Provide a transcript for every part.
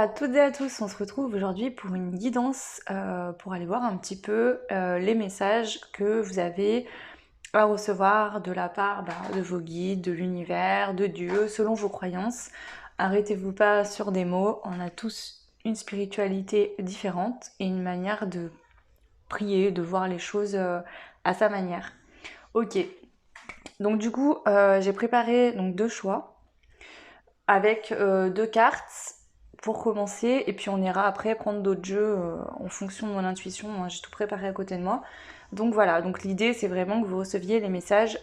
à toutes et à tous, on se retrouve aujourd'hui pour une guidance pour aller voir un petit peu les messages que vous avez à recevoir de la part de vos guides, de l'univers, de Dieu, selon vos croyances. Arrêtez-vous pas sur des mots, on a tous une spiritualité différente et une manière de prier, de voir les choses à sa manière. Ok, donc du coup j'ai préparé donc 2 choix avec 2 cartes pour commencer, et puis on ira après prendre d'autres jeux en fonction de mon intuition. Moi, j'ai tout préparé à côté de moi. Donc voilà, donc l'idée c'est vraiment que vous receviez les messages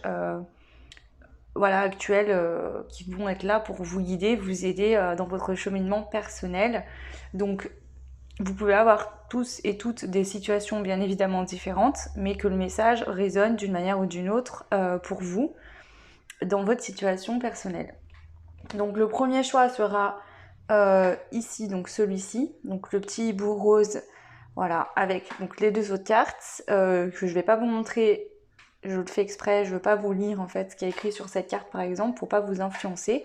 voilà, actuels qui vont être là pour vous guider, vous aider dans votre cheminement personnel. Donc vous pouvez avoir tous et toutes des situations bien évidemment différentes, mais que le message résonne d'une manière ou d'une autre pour vous dans votre situation personnelle. Donc le premier choix sera ici, donc celui-ci, donc le petit hibou rose, voilà, avec donc les 2 autres cartes que je vais pas vous montrer, je le fais exprès, je veux pas vous lire en fait ce qui est écrit sur cette carte par exemple pour pas vous influencer.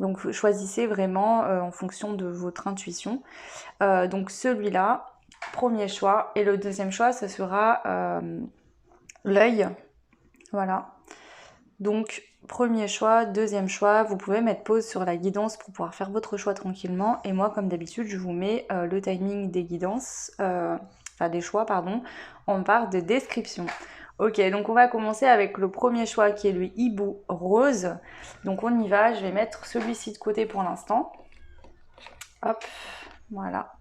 Donc choisissez vraiment en fonction de votre intuition. Donc celui-là, premier choix, et le deuxième choix, ce sera l'œil, voilà. Donc, premier choix, deuxième choix, vous pouvez mettre pause sur la guidance pour pouvoir faire votre choix tranquillement. Et moi, comme d'habitude, je vous mets le timing des guidances, enfin des choix, pardon, en barre de description. Ok, donc on va commencer avec le premier choix qui est le hibou rose. Donc on y va, je vais mettre celui-ci de côté pour l'instant. Hop, voilà.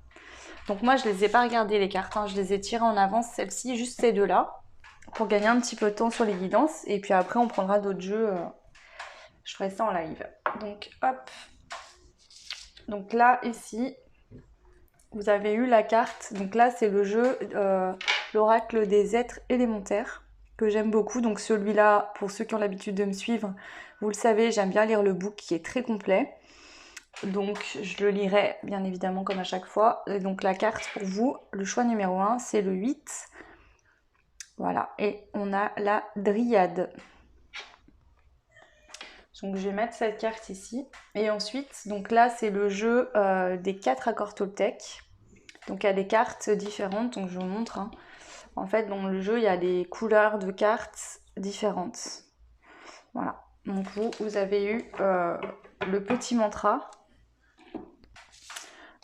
Donc moi, je les ai pas regardées les cartes, hein, je les ai tirées en avance, celles-ci, juste ces deux-là, pour gagner un petit peu de temps sur les guidances. Et puis après, on prendra d'autres jeux. Je ferai ça en live. Donc hop. Donc là, ici, vous avez eu la carte. Donc là, c'est le jeu l'oracle des êtres élémentaires, que j'aime beaucoup. Donc celui-là, pour ceux qui ont l'habitude de me suivre, vous le savez, j'aime bien lire le book qui est très complet. Donc je le lirai bien évidemment comme à chaque fois. Et donc la carte pour vous, le choix numéro 1, c'est le 8. Voilà, et on a la dryade. Donc je vais mettre cette carte ici. Et ensuite, donc là c'est le jeu des 4 accords Toltec. Donc il y a des cartes différentes, donc je vous montre. Hein. En fait, dans le jeu, il y a des couleurs de cartes différentes. Voilà. Donc vous avez eu le petit mantra.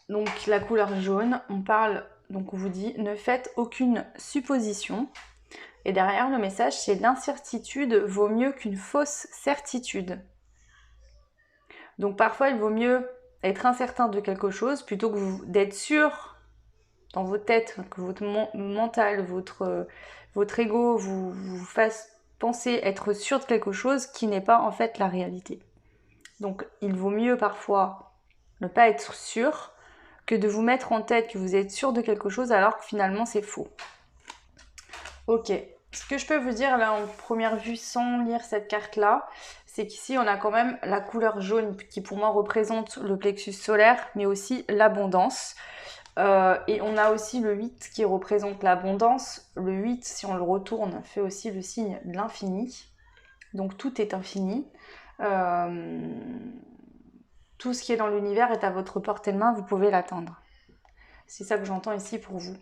Donc la couleur jaune, on parle, donc on vous dit, ne faites aucune supposition. Et derrière le message, c'est l'incertitude vaut mieux qu'une fausse certitude. Donc parfois, il vaut mieux être incertain de quelque chose plutôt que d'être sûr dans votre tête, que votre mental, votre ego vous fasse penser être sûr de quelque chose qui n'est pas en fait la réalité. Donc il vaut mieux parfois ne pas être sûr que de vous mettre en tête que vous êtes sûr de quelque chose alors que finalement c'est faux. Ok, ce que je peux vous dire là en première vue sans lire cette carte là, c'est qu'ici on a quand même la couleur jaune qui pour moi représente le plexus solaire mais aussi l'abondance. Et on a aussi le 8 qui représente l'abondance. Le 8, si on le retourne, fait aussi le signe de l'infini. Donc tout est infini. Tout ce qui est dans l'univers est à votre portée de main, vous pouvez l'atteindre. C'est ça que j'entends ici pour vous.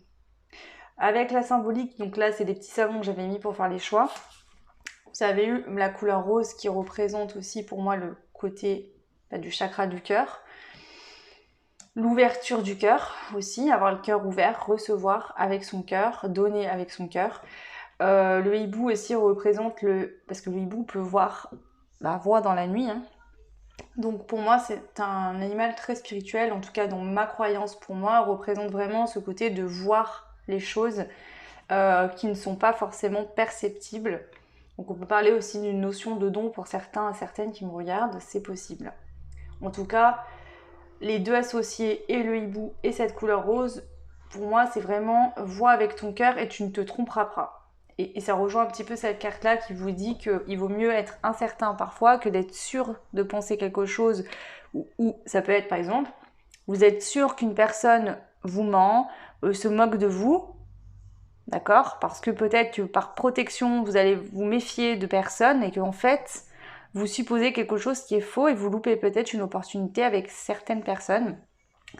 Avec la symbolique, donc là c'est des petits savons que j'avais mis pour faire les choix. Vous avez eu la couleur rose qui représente aussi pour moi le côté du chakra du cœur. L'ouverture du cœur aussi, avoir le cœur ouvert, recevoir avec son cœur, donner avec son cœur. Le hibou aussi représente parce que le hibou peut voir voit dans la nuit. Hein. Donc pour moi c'est un animal très spirituel, en tout cas dans ma croyance pour moi, représente vraiment ce côté de voir les choses qui ne sont pas forcément perceptibles. Donc on peut parler aussi d'une notion de don pour certains et certaines qui me regardent, c'est possible. En tout cas, les deux associés et le hibou et cette couleur rose, pour moi c'est vraiment vois avec ton cœur et tu ne te tromperas pas. Et ça rejoint un petit peu cette carte là qui vous dit qu'il vaut mieux être incertain parfois que d'être sûr de penser quelque chose, ou ça peut être par exemple, vous êtes sûr qu'une personne vous ment, se moque de vous, d'accord, parce que peut-être que par protection vous allez vous méfier de personnes et qu'en fait vous supposez quelque chose qui est faux et vous loupez peut-être une opportunité avec certaines personnes.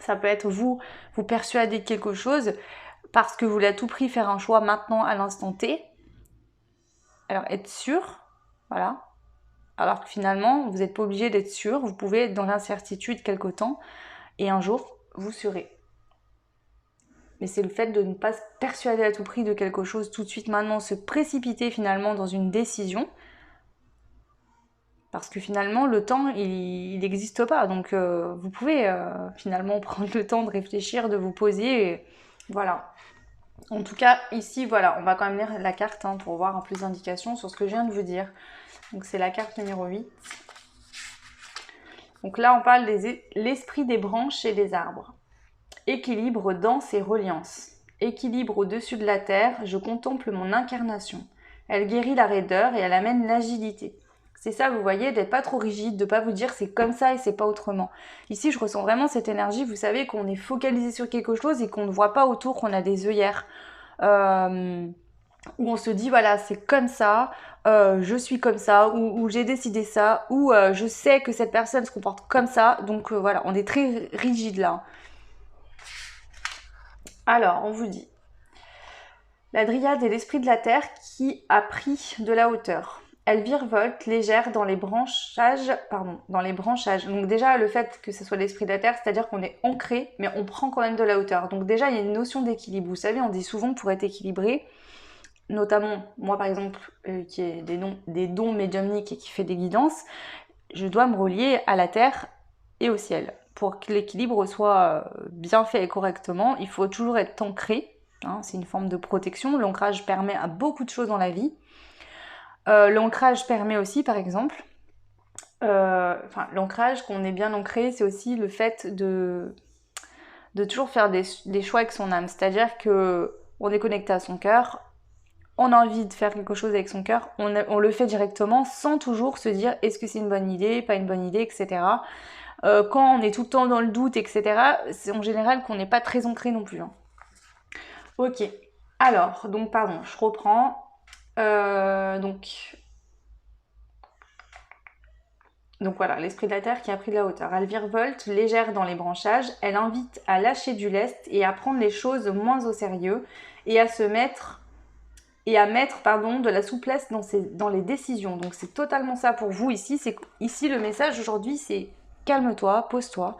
Ça peut être vous persuader de quelque chose parce que vous voulez à tout prix faire un choix maintenant à l'instant T. Alors être sûr, voilà. Alors que finalement, vous n'êtes pas obligé d'être sûr, vous pouvez être dans l'incertitude quelque temps et un jour, vous serez. Mais c'est le fait de ne pas se persuader à tout prix de quelque chose tout de suite maintenant, se précipiter finalement dans une décision. Parce que finalement, le temps, il n'existe pas. Donc, vous pouvez finalement prendre le temps de réfléchir, de vous poser. Et voilà. En tout cas, ici, voilà, on va quand même lire la carte pour voir un plus d'indications sur ce que je viens de vous dire. Donc, c'est la carte numéro 8. Donc là, on parle de l'esprit des branches et des arbres. Équilibre, danse et reliance. Équilibre au-dessus de la terre, je contemple mon incarnation. Elle guérit la raideur et elle amène l'agilité. C'est ça, vous voyez, d'être pas trop rigide, de pas vous dire c'est comme ça et c'est pas autrement. Ici, je ressens vraiment cette énergie, vous savez, qu'on est focalisé sur quelque chose et qu'on ne voit pas autour, qu'on a des œillères. Où on se dit, voilà, c'est comme ça, je suis comme ça, ou j'ai décidé ça, ou je sais que cette personne se comporte comme ça. Donc voilà, on est très rigide là. Alors, on vous dit, la dryade est l'esprit de la terre qui a pris de la hauteur. Elle virevolte légère dans les branchages, Donc déjà, le fait que ce soit l'esprit de la terre, c'est-à-dire qu'on est ancré, mais on prend quand même de la hauteur. Donc déjà, il y a une notion d'équilibre. Vous savez, on dit souvent pour être équilibré, notamment moi par exemple, qui ai des dons médiumniques et qui fait des guidances, je dois me relier à la terre et au ciel. Pour que l'équilibre soit bien fait et correctement, il faut toujours être ancré. C'est une forme de protection. L'ancrage permet à beaucoup de choses dans la vie. L'ancrage permet aussi, par exemple, l'ancrage, qu'on est bien ancré, c'est aussi le fait de toujours faire des choix avec son âme. C'est-à-dire qu'on est connecté à son cœur, on a envie de faire quelque chose avec son cœur, on le fait directement sans toujours se dire est-ce que c'est une bonne idée, pas une bonne idée, etc. Quand on est tout le temps dans le doute, etc., c'est en général qu'on n'est pas très ancré non plus. Ok, alors, donc pardon, je reprends. Donc voilà, l'esprit de la terre qui a pris de la hauteur. Elle virevolte, légère dans les branchages, elle invite à lâcher du lest et à prendre les choses moins au sérieux et à mettre de la souplesse dans les décisions. Donc c'est totalement ça pour vous ici. Ici le message aujourd'hui c'est calme-toi, pose-toi,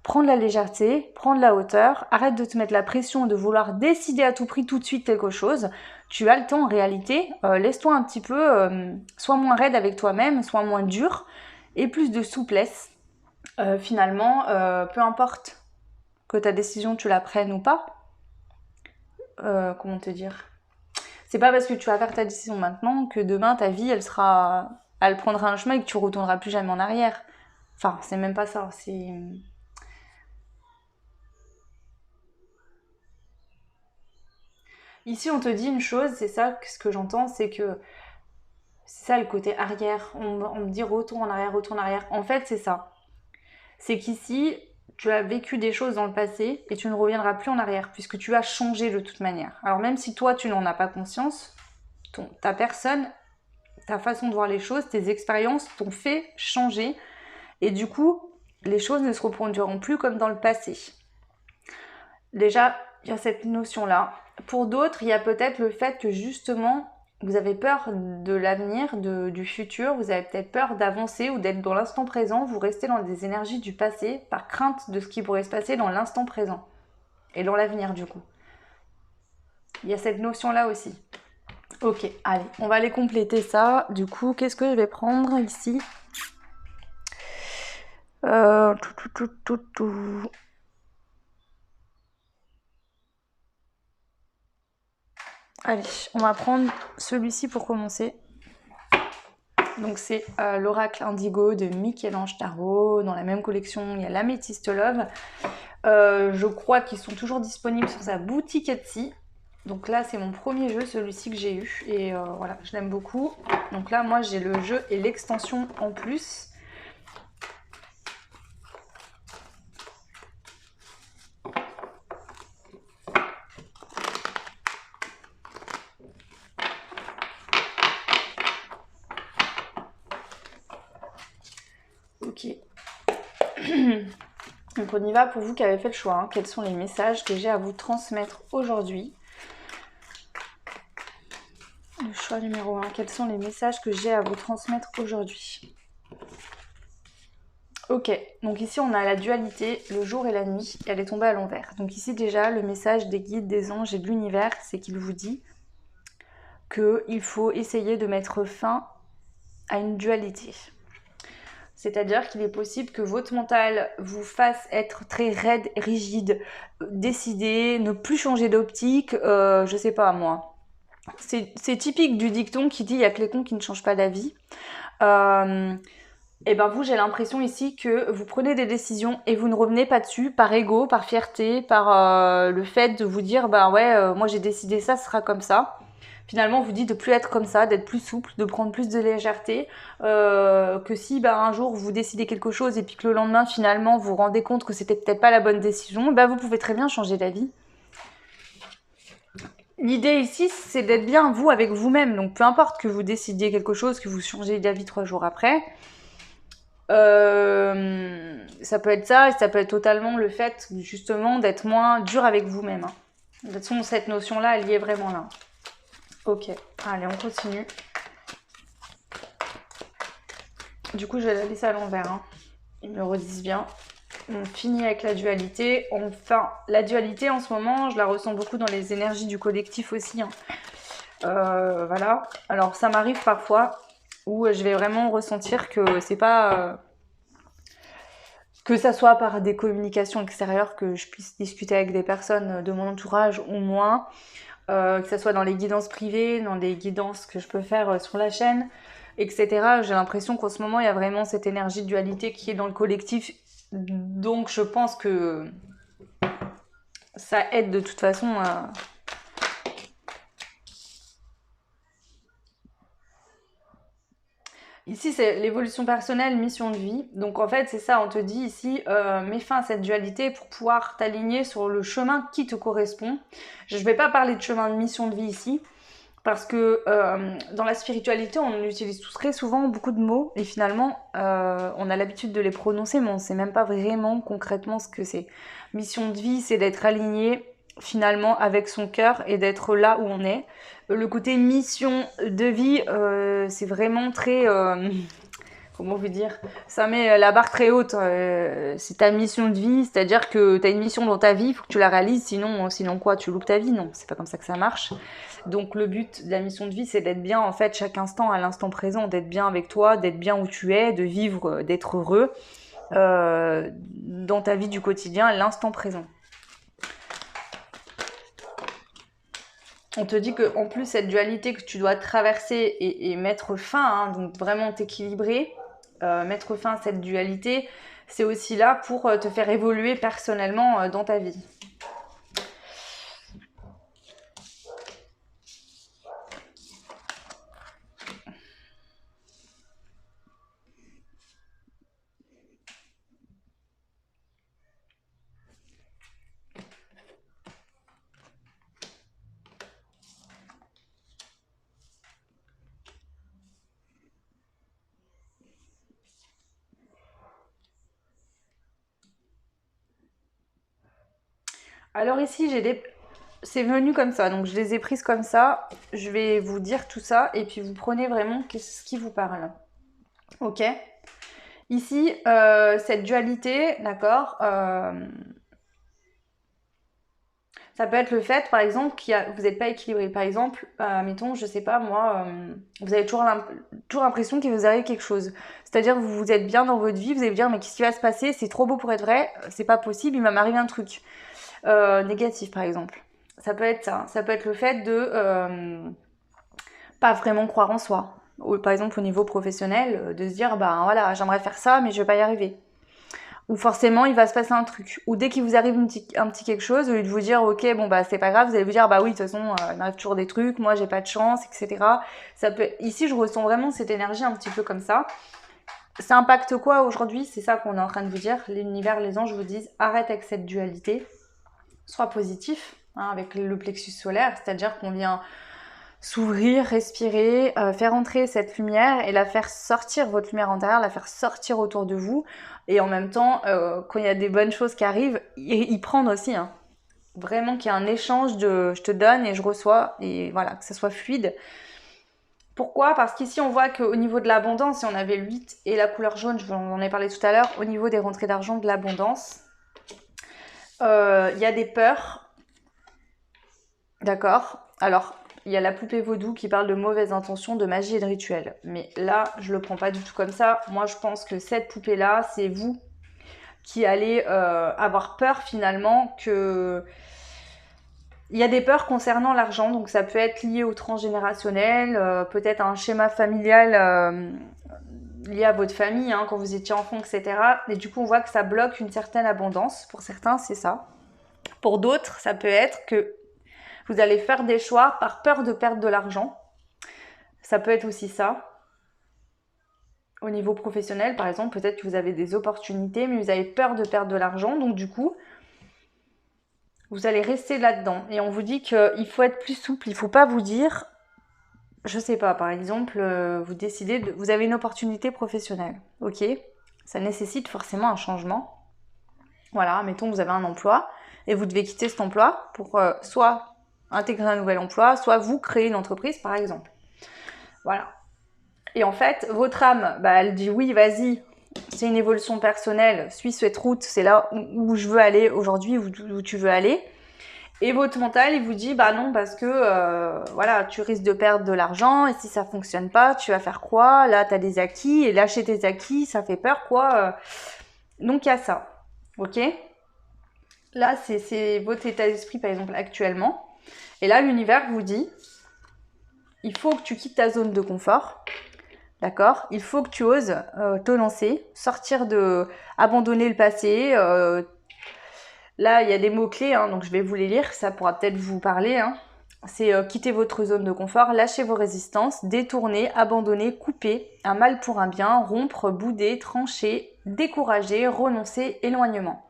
prends de la légèreté, prends de la hauteur, arrête de te mettre la pression de vouloir décider à tout prix tout de suite quelque chose. Tu as le temps en réalité, laisse-toi un petit peu, sois moins raide avec toi-même, sois moins dur et plus de souplesse. Finalement, peu importe que ta décision tu la prennes ou pas, comment te dire, c'est pas parce que tu vas faire ta décision maintenant que demain ta vie elle prendra un chemin et que tu retourneras plus jamais en arrière. Enfin, c'est même pas ça, c'est... Ici, on te dit une chose, c'est ça, ce que j'entends, c'est ça le côté arrière. On me dit retourne en arrière, retourne en arrière. En fait, c'est ça. C'est qu'ici, tu as vécu des choses dans le passé et tu ne reviendras plus en arrière puisque tu as changé de toute manière. Alors même si toi, tu n'en as pas conscience, ta personne, ta façon de voir les choses, tes expériences t'ont fait changer et du coup, les choses ne se reproduiront plus comme dans le passé. Déjà, il y a cette notion-là. Pour d'autres, il y a peut-être le fait que justement, vous avez peur de l'avenir, du futur, vous avez peut-être peur d'avancer ou d'être dans l'instant présent, vous restez dans des énergies du passé par crainte de ce qui pourrait se passer dans l'instant présent et dans l'avenir du coup. Il y a cette notion-là aussi. Ok, allez, on va aller compléter ça. Du coup, qu'est-ce que je vais prendre ici Allez, on va prendre celui-ci pour commencer. Donc c'est l'oracle indigo de Michel-Ange Tarot. Dans la même collection, il y a l'Améthyste Love. Je crois qu'ils sont toujours disponibles sur sa boutique Etsy. Donc là, c'est mon premier jeu, celui-ci que j'ai eu. Et voilà, je l'aime beaucoup. Donc là, moi, j'ai le jeu et l'extension en plus. Ok. Donc on y va pour vous qui avez fait le choix. Hein. Quels sont les messages que j'ai à vous transmettre aujourd'hui? Le choix numéro 1. Quels sont les messages que j'ai à vous transmettre aujourd'hui? Ok, donc ici on a la dualité, le jour et la nuit, et elle est tombée à l'envers. Donc ici déjà, le message des guides, des anges et de l'univers, c'est qu'il vous dit qu'il faut essayer de mettre fin à une dualité. C'est-à-dire qu'il est possible que votre mental vous fasse être très raide, rigide, décidé, ne plus changer d'optique, je sais pas moi. C'est typique du dicton qui dit il y a que les cons qui ne changent pas d'avis. Et ben vous, j'ai l'impression ici que vous prenez des décisions et vous ne revenez pas dessus par ego, par fierté, par le fait de vous dire bah ouais, moi j'ai décidé ça, ce sera comme ça. Finalement, on vous dit de plus être comme ça, d'être plus souple, de prendre plus de légèreté, que si bah, un jour vous décidez quelque chose et puis que le lendemain finalement vous vous rendez compte que c'était peut-être pas la bonne décision, bah, vous pouvez très bien changer d'avis. L'idée ici, c'est d'être bien vous avec vous-même. Donc peu importe que vous décidiez quelque chose, que vous changez d'avis 3 jours après, ça peut être ça et ça peut être totalement le fait justement d'être moins dur avec vous-même. Hein. De toute façon, cette notion-là, elle y est vraiment là. Ok, allez, on continue. Du coup, je vais la laisser à l'envers. Hein. Ils me redisent bien. On finit avec la dualité. Enfin, la dualité, en ce moment, je la ressens beaucoup dans les énergies du collectif aussi. Hein. Voilà. Alors, ça m'arrive parfois où je vais vraiment ressentir que c'est pas... que ça soit par des communications extérieures, que je puisse discuter avec des personnes de mon entourage ou moins, que ça soit dans les guidances privées, dans les guidances que je peux faire sur la chaîne, etc. J'ai l'impression qu'en ce moment, il y a vraiment cette énergie de dualité qui est dans le collectif. Donc, je pense que ça aide de toute façon à... Ici, c'est l'évolution personnelle, mission de vie. Donc, en fait, c'est ça, on te dit ici, mets fin à cette dualité pour pouvoir t'aligner sur le chemin qui te correspond. Je ne vais pas parler de chemin de mission de vie ici, parce que dans la spiritualité, on utilise tous très souvent beaucoup de mots, et finalement, on a l'habitude de les prononcer, mais on ne sait même pas vraiment concrètement ce que c'est. Mission de vie, c'est d'être aligné finalement avec son cœur et d'être là où on est. Le côté mission de vie, c'est vraiment très... comment vous dire? Ça met la barre très haute. C'est ta mission de vie, c'est-à-dire que tu as une mission dans ta vie, il faut que tu la réalises, sinon quoi? Tu loupes ta vie? Non, c'est pas comme ça que ça marche. Donc le but de la mission de vie, c'est d'être bien en fait chaque instant, à l'instant présent, d'être bien avec toi, d'être bien où tu es, de vivre, d'être heureux dans ta vie du quotidien, à l'instant présent. On te dit qu'en plus, cette dualité que tu dois traverser et mettre fin, hein, donc vraiment t'équilibrer, mettre fin à cette dualité, c'est aussi là pour te faire évoluer personnellement dans ta vie. Alors ici, j'ai des... C'est venu comme ça, donc je les ai prises comme ça. Je vais vous dire tout ça et puis vous prenez vraiment ce qui vous parle. Ok? Ici, cette dualité, d'accord, ça peut être le fait, par exemple, vous n'êtes pas équilibré. Par exemple, mettons, je sais pas, moi, vous avez toujours l'impression qu'il vous arrive quelque chose. C'est-à-dire que vous êtes bien dans votre vie, vous allez vous dire, mais qu'est-ce qui va se passer? C'est trop beau pour être vrai, c'est pas possible, il va m'arriver un truc. Négatif, par exemple. Ça peut être ça. Ça peut être le fait de pas vraiment croire en soi. Ou, par exemple, au niveau professionnel, de se dire, bah voilà, j'aimerais faire ça, mais je vais pas y arriver. Ou forcément il va se passer un truc. Ou dès qu'il vous arrive un petit quelque chose, au lieu de vous dire ok bon bah c'est pas grave, vous allez vous dire bah oui de toute façon il m'arrive toujours des trucs, moi j'ai pas de chance, etc. Ça peut... Ici je ressens vraiment cette énergie un petit peu comme ça. Ça impacte quoi aujourd'hui? C'est ça qu'on est en train de vous dire. L'univers, les anges vous disent arrête avec cette dualité, sois positif hein, avec le plexus solaire, c'est-à-dire qu'on vient s'ouvrir, respirer, faire entrer cette lumière et la faire sortir, votre lumière intérieure, la faire sortir autour de vous. Et en même temps, quand il y a des bonnes choses qui arrivent, y prendre aussi, hein. Vraiment qu'il y ait un échange de je te donne et je reçois, et voilà, que ça soit fluide. Pourquoi? Parce qu'ici, on voit qu'au niveau de l'abondance, si on avait le 8 et la couleur jaune, je vous en ai parlé tout à l'heure, au niveau des rentrées d'argent, de l'abondance, il y a des peurs. D'accord? Alors, il y a la poupée vaudou qui parle de mauvaises intentions, de magie et de rituels. Mais là, je le prends pas du tout comme ça. Moi, je pense que cette poupée-là, c'est vous qui allez avoir peur finalement que... Il y a des peurs concernant l'argent, donc ça peut être lié au transgénérationnel, peut-être un schéma familial lié à votre famille, hein, quand vous étiez enfant, etc. Et du coup, on voit que ça bloque une certaine abondance. Pour certains, c'est ça. Pour d'autres, ça peut être que vous allez faire des choix par peur de perdre de l'argent. Ça peut être aussi ça. Au niveau professionnel, par exemple, peut-être que vous avez des opportunités, mais vous avez peur de perdre de l'argent. Donc du coup, vous allez rester là-dedans. Et on vous dit qu'il faut être plus souple. Il ne faut pas vous dire, je sais pas, par exemple, vous décidez, vous avez une opportunité professionnelle. Ok, ça nécessite forcément un changement. Voilà, mettons vous avez un emploi et vous devez quitter cet emploi pour soit intégrer un nouvel emploi, soit vous créer une entreprise, par exemple. Voilà. Et en fait, votre âme, elle dit oui, vas-y, c'est une évolution personnelle, suis cette route, c'est là où je veux aller aujourd'hui, où tu veux aller. Et votre mental, il vous dit, non, parce que, voilà, tu risques de perdre de l'argent, et si ça fonctionne pas, tu vas faire quoi? Là, tu as des acquis, et lâcher tes acquis, ça fait peur, quoi. Donc, il y a ça, ok? Là, c'est votre état d'esprit, par exemple, actuellement. Et là, l'univers vous dit, il faut que tu quittes ta zone de confort, d'accord? Il faut que tu oses te lancer, abandonner le passé. Là, il y a des mots-clés, hein, donc je vais vous les lire, ça pourra peut-être vous parler. Hein. C'est quitter votre zone de confort, lâcher vos résistances, détourner, abandonner, couper, un mal pour un bien, rompre, bouder, trancher, décourager, renoncer, éloignement.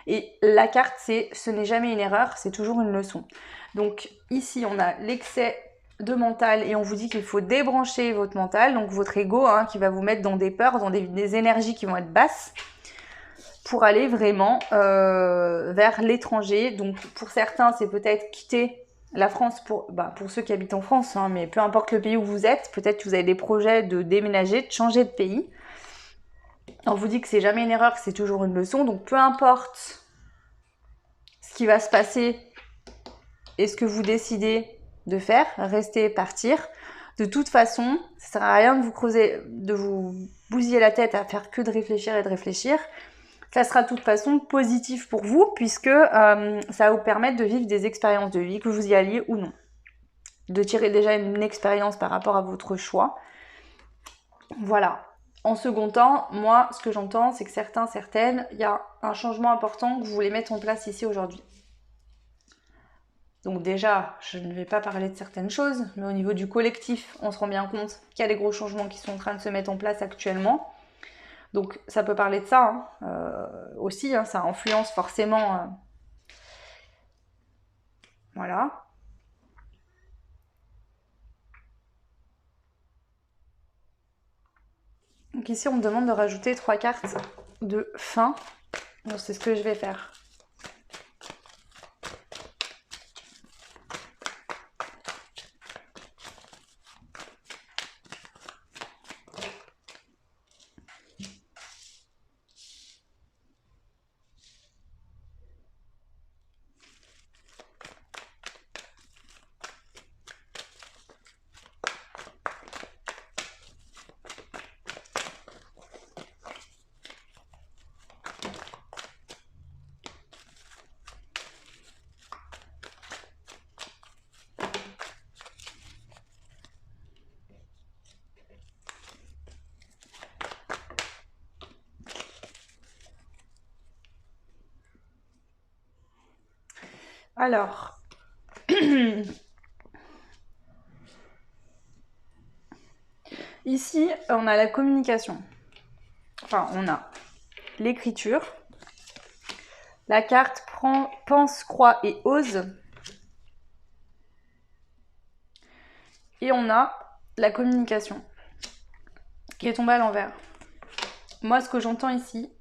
Et la carte, c'est ce n'est jamais une erreur, c'est toujours une leçon. Donc ici, on a l'excès de mental et on vous dit qu'il faut débrancher votre mental, donc votre ego hein, qui va vous mettre dans des peurs, dans des énergies qui vont être basses pour aller vraiment vers l'étranger. Donc pour certains, c'est peut-être quitter la France pour ceux qui habitent en France, hein, mais peu importe le pays où vous êtes, peut-être que vous avez des projets de déménager, de changer de pays. On vous dit que c'est jamais une erreur, que c'est toujours une leçon. Donc peu importe ce qui va se passer et ce que vous décidez de faire, rester, partir. De toute façon, ça sert à rien de vous bousiller la tête à faire que de réfléchir et de réfléchir. Ça sera de toute façon positif pour vous puisque ça va vous permettre de vivre des expériences de vie, que vous y alliez ou non. De tirer déjà une expérience par rapport à votre choix. Voilà. En second temps, moi, ce que j'entends, c'est que certaines, il y a un changement important que vous voulez mettre en place ici aujourd'hui. Donc déjà, je ne vais pas parler de certaines choses, mais au niveau du collectif, on se rend bien compte qu'il y a des gros changements qui sont en train de se mettre en place actuellement. Donc ça peut parler de ça aussi, hein, ça influence forcément. Voilà. Donc ici, on me demande de rajouter 3 cartes de fin. Donc c'est ce que je vais faire. Alors, ici, on a la communication. Enfin, on a l'écriture. La carte pense, croit et ose. Et on a la communication qui est tombée à l'envers. Moi, ce que j'entends ici,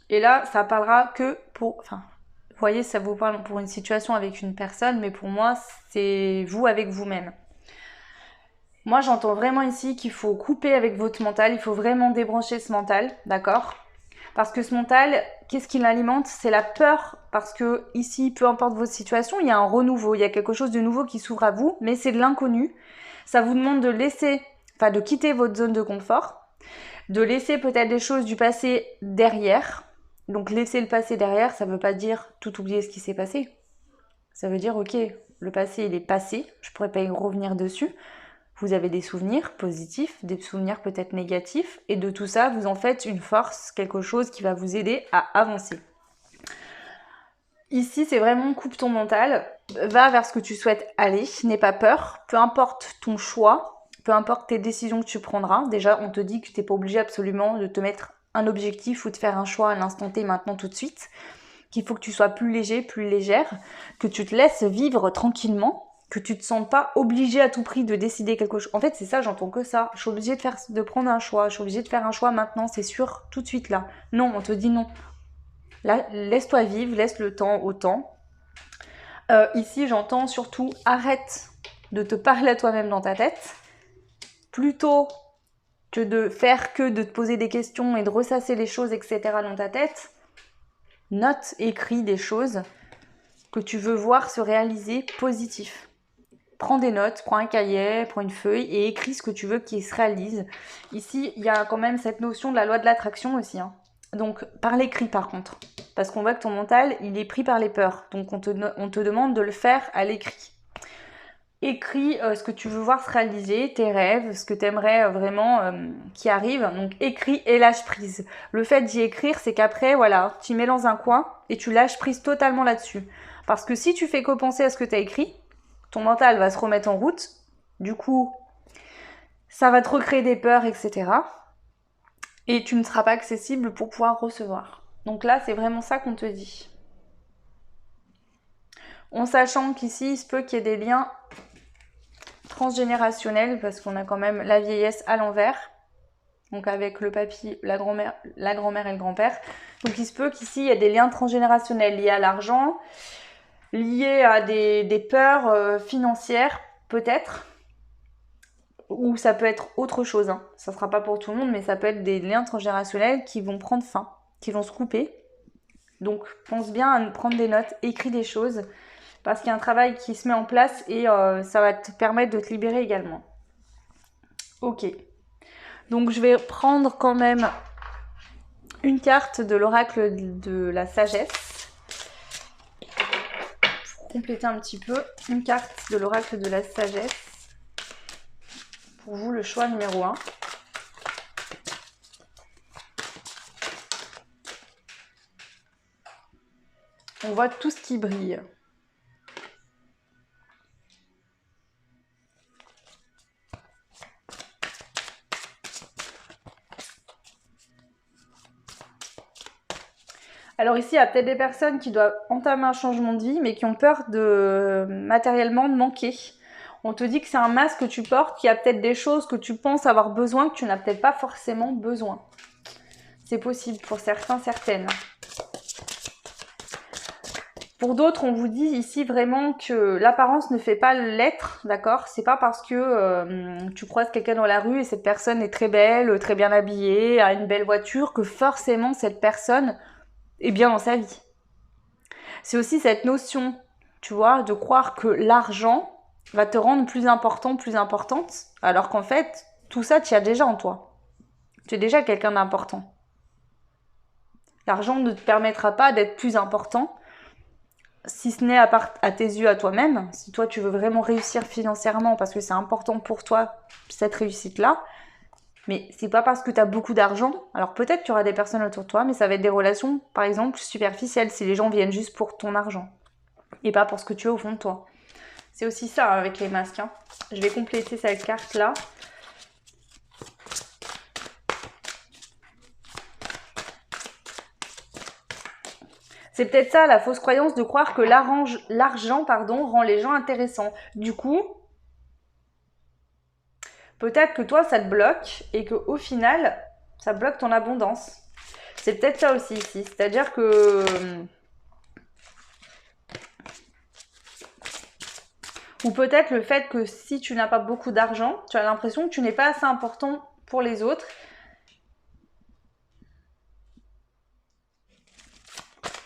et là, ça parlera que pour... Enfin, vous voyez, ça vous parle pour une situation avec une personne, mais pour moi, c'est vous avec vous-même. Moi, j'entends vraiment ici qu'il faut couper avec votre mental, il faut vraiment débrancher ce mental, d'accord? Parce que ce mental, qu'est-ce qui l'alimente? C'est la peur, parce que ici, peu importe votre situation, il y a un renouveau, il y a quelque chose de nouveau qui s'ouvre à vous, mais c'est de l'inconnu. Ça vous demande de laisser, enfin de quitter votre zone de confort, de laisser peut-être des choses du passé derrière. Donc laisser le passé derrière, ça ne veut pas dire tout oublier ce qui s'est passé. Ça veut dire, ok, le passé, il est passé, je ne pourrais pas y revenir dessus. Vous avez des souvenirs positifs, des souvenirs peut-être négatifs, et de tout ça, vous en faites une force, quelque chose qui va vous aider à avancer. Ici, c'est vraiment coupe ton mental, va vers ce que tu souhaites aller, n'aie pas peur, peu importe ton choix, peu importe tes décisions que tu prendras. Déjà, on te dit que tu n'es pas obligé absolument de te mettre un objectif ou de faire un choix à l'instant T, maintenant, tout de suite, qu'il faut que tu sois plus léger, plus légère, que tu te laisses vivre tranquillement, que tu te sens pas obligé à tout prix de décider quelque chose. En fait, c'est ça, j'entends que ça. Je suis obligée de prendre un choix, je suis obligée de faire un choix maintenant, c'est sûr, tout de suite là. Non, on te dit non. Là, laisse-toi vivre, laisse le temps au temps. Ici, j'entends surtout, arrête de te parler à toi-même dans ta tête, plutôt que de faire que de te poser des questions et de ressasser les choses, etc. dans ta tête. Note, écris des choses que tu veux voir se réaliser positif. Prends des notes, prends un cahier, prends une feuille et écris ce que tu veux qu'il se réalise. Ici, il y a quand même cette notion de la loi de l'attraction aussi. Donc, par l'écrit par contre. Parce qu'on voit que ton mental, il est pris par les peurs. Donc, on te demande de le faire à l'écrit. Écris ce que tu veux voir se réaliser, tes rêves, ce que tu aimerais vraiment qui arrive. Donc, écris et lâche prise. Le fait d'y écrire, c'est qu'après, voilà, tu mets dans un coin et tu lâches prise totalement là-dessus. Parce que si tu fais que penser à ce que tu as écrit, ton mental va se remettre en route. Du coup, ça va te recréer des peurs, etc. Et tu ne seras pas accessible pour pouvoir recevoir. Donc là, c'est vraiment ça qu'on te dit. En sachant qu'ici, il se peut qu'il y ait des liens transgénérationnels, parce qu'on a quand même la vieillesse à l'envers. Donc avec le papy, la grand-mère et le grand-père. Donc il se peut qu'ici, il y ait des liens transgénérationnels liés à l'argent, liés à des peurs financières, peut-être. Ou ça peut être autre chose. Ça ne sera pas pour tout le monde, mais ça peut être des liens transgénérationnels qui vont prendre fin, qui vont se couper. Donc pense bien à prendre des notes, écris des choses, parce qu'il y a un travail qui se met en place et ça va te permettre de te libérer également. Ok. Donc je vais prendre quand même une carte de l'oracle de la sagesse. Pour compléter un petit peu, une carte de l'oracle de la sagesse. Pour vous, le choix numéro 1. On voit tout ce qui brille. Alors ici, il y a peut-être des personnes qui doivent entamer un changement de vie, mais qui ont peur de matériellement de manquer. On te dit que c'est un masque que tu portes, qu'il y a peut-être des choses que tu penses avoir besoin, que tu n'as peut-être pas forcément besoin. C'est possible pour certains, certaines. Pour d'autres, on vous dit ici vraiment que l'apparence ne fait pas l'être, d'accord? C'est pas parce que tu croises quelqu'un dans la rue et cette personne est très belle, très bien habillée, a une belle voiture, que forcément cette personne est bien dans sa vie. C'est aussi cette notion, tu vois, de croire que l'argent va te rendre plus important, plus importante, alors qu'en fait, tout ça, tu as déjà en toi. Tu es déjà quelqu'un d'important. L'argent ne te permettra pas d'être plus important, si ce n'est à tes yeux à toi-même. Si toi, tu veux vraiment réussir financièrement parce que c'est important pour toi, cette réussite-là, mais c'est pas parce que tu as beaucoup d'argent. Alors peut-être qu'il y aura des personnes autour de toi, mais ça va être des relations, par exemple, superficielles, si les gens viennent juste pour ton argent et pas pour ce que tu as au fond de toi. C'est aussi ça avec les masques. Je vais compléter cette carte-là. C'est peut-être ça, la fausse croyance de croire que l'argent rend les gens intéressants. Du coup, peut-être que toi, ça te bloque et qu'au final, ça bloque ton abondance. C'est peut-être ça aussi ici. C'est-à-dire que... Ou peut-être le fait que si tu n'as pas beaucoup d'argent, tu as l'impression que tu n'es pas assez important pour les autres.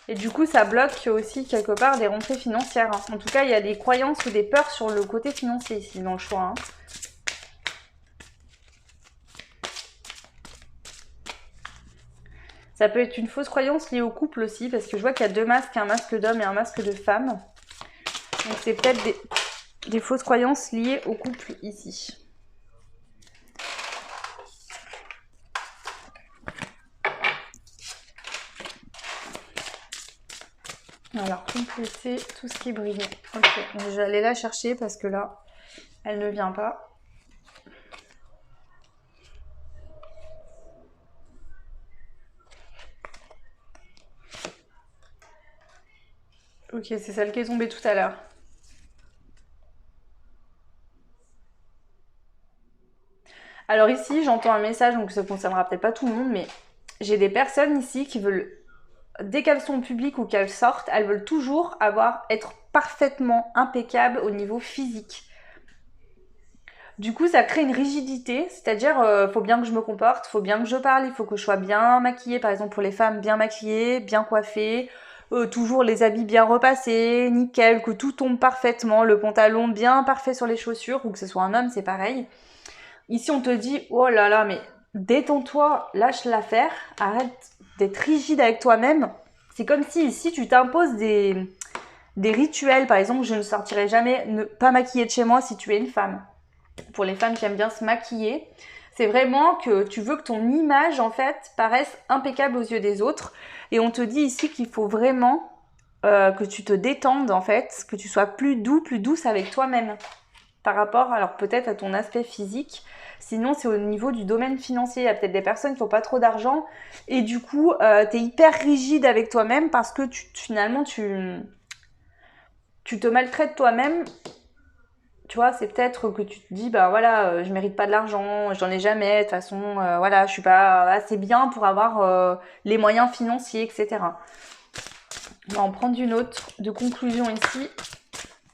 Et du coup, ça bloque aussi quelque part des rentrées financières. En tout cas, il y a des croyances ou des peurs sur le côté financier ici dans le choix. Ça peut être une fausse croyance liée au couple aussi, parce que je vois qu'il y a deux masques, un masque d'homme et un masque de femme. Donc c'est peut-être des fausses croyances liées au couple ici. Alors, compléter tout ce qui brille. Ok, je vais aller la chercher parce que là, elle ne vient pas. Ok, c'est celle qui est tombée tout à l'heure. Alors ici, j'entends un message, donc ça ne concernera peut-être pas tout le monde, mais j'ai des personnes ici qui veulent, dès qu'elles sont publiques ou qu'elles sortent, elles veulent toujours être parfaitement impeccables au niveau physique. Du coup, ça crée une rigidité, c'est-à-dire, faut bien que je me comporte, faut bien que je parle, il faut que je sois bien maquillée, par exemple pour les femmes, bien maquillée, bien coiffée, toujours les habits bien repassés, nickel, que tout tombe parfaitement, le pantalon bien parfait sur les chaussures, ou que ce soit un homme, c'est pareil. Ici, on te dit, oh là là, mais détends-toi, lâche l'affaire, arrête d'être rigide avec toi-même. C'est comme si ici, tu t'imposes des rituels. Par exemple, je ne sortirai jamais ne pas maquiller de chez moi si tu es une femme. Pour les femmes qui aiment bien se maquiller, c'est vraiment que tu veux que ton image, en fait, paraisse impeccable aux yeux des autres. Et on te dit ici qu'il faut vraiment que tu te détendes, en fait, que tu sois plus doux, plus douce avec toi-même par rapport, alors peut-être à ton aspect physique. Sinon, c'est au niveau du domaine financier. Il y a peut-être des personnes qui n'ont pas trop d'argent et du coup, tu es hyper rigide avec toi-même parce que finalement, tu te maltraites toi-même. Tu vois, c'est peut-être que tu te dis, bah voilà, je mérite pas de l'argent, j'en ai jamais, de toute façon, voilà, je suis pas assez bien pour avoir les moyens financiers, etc. On va en prendre une autre de conclusion ici,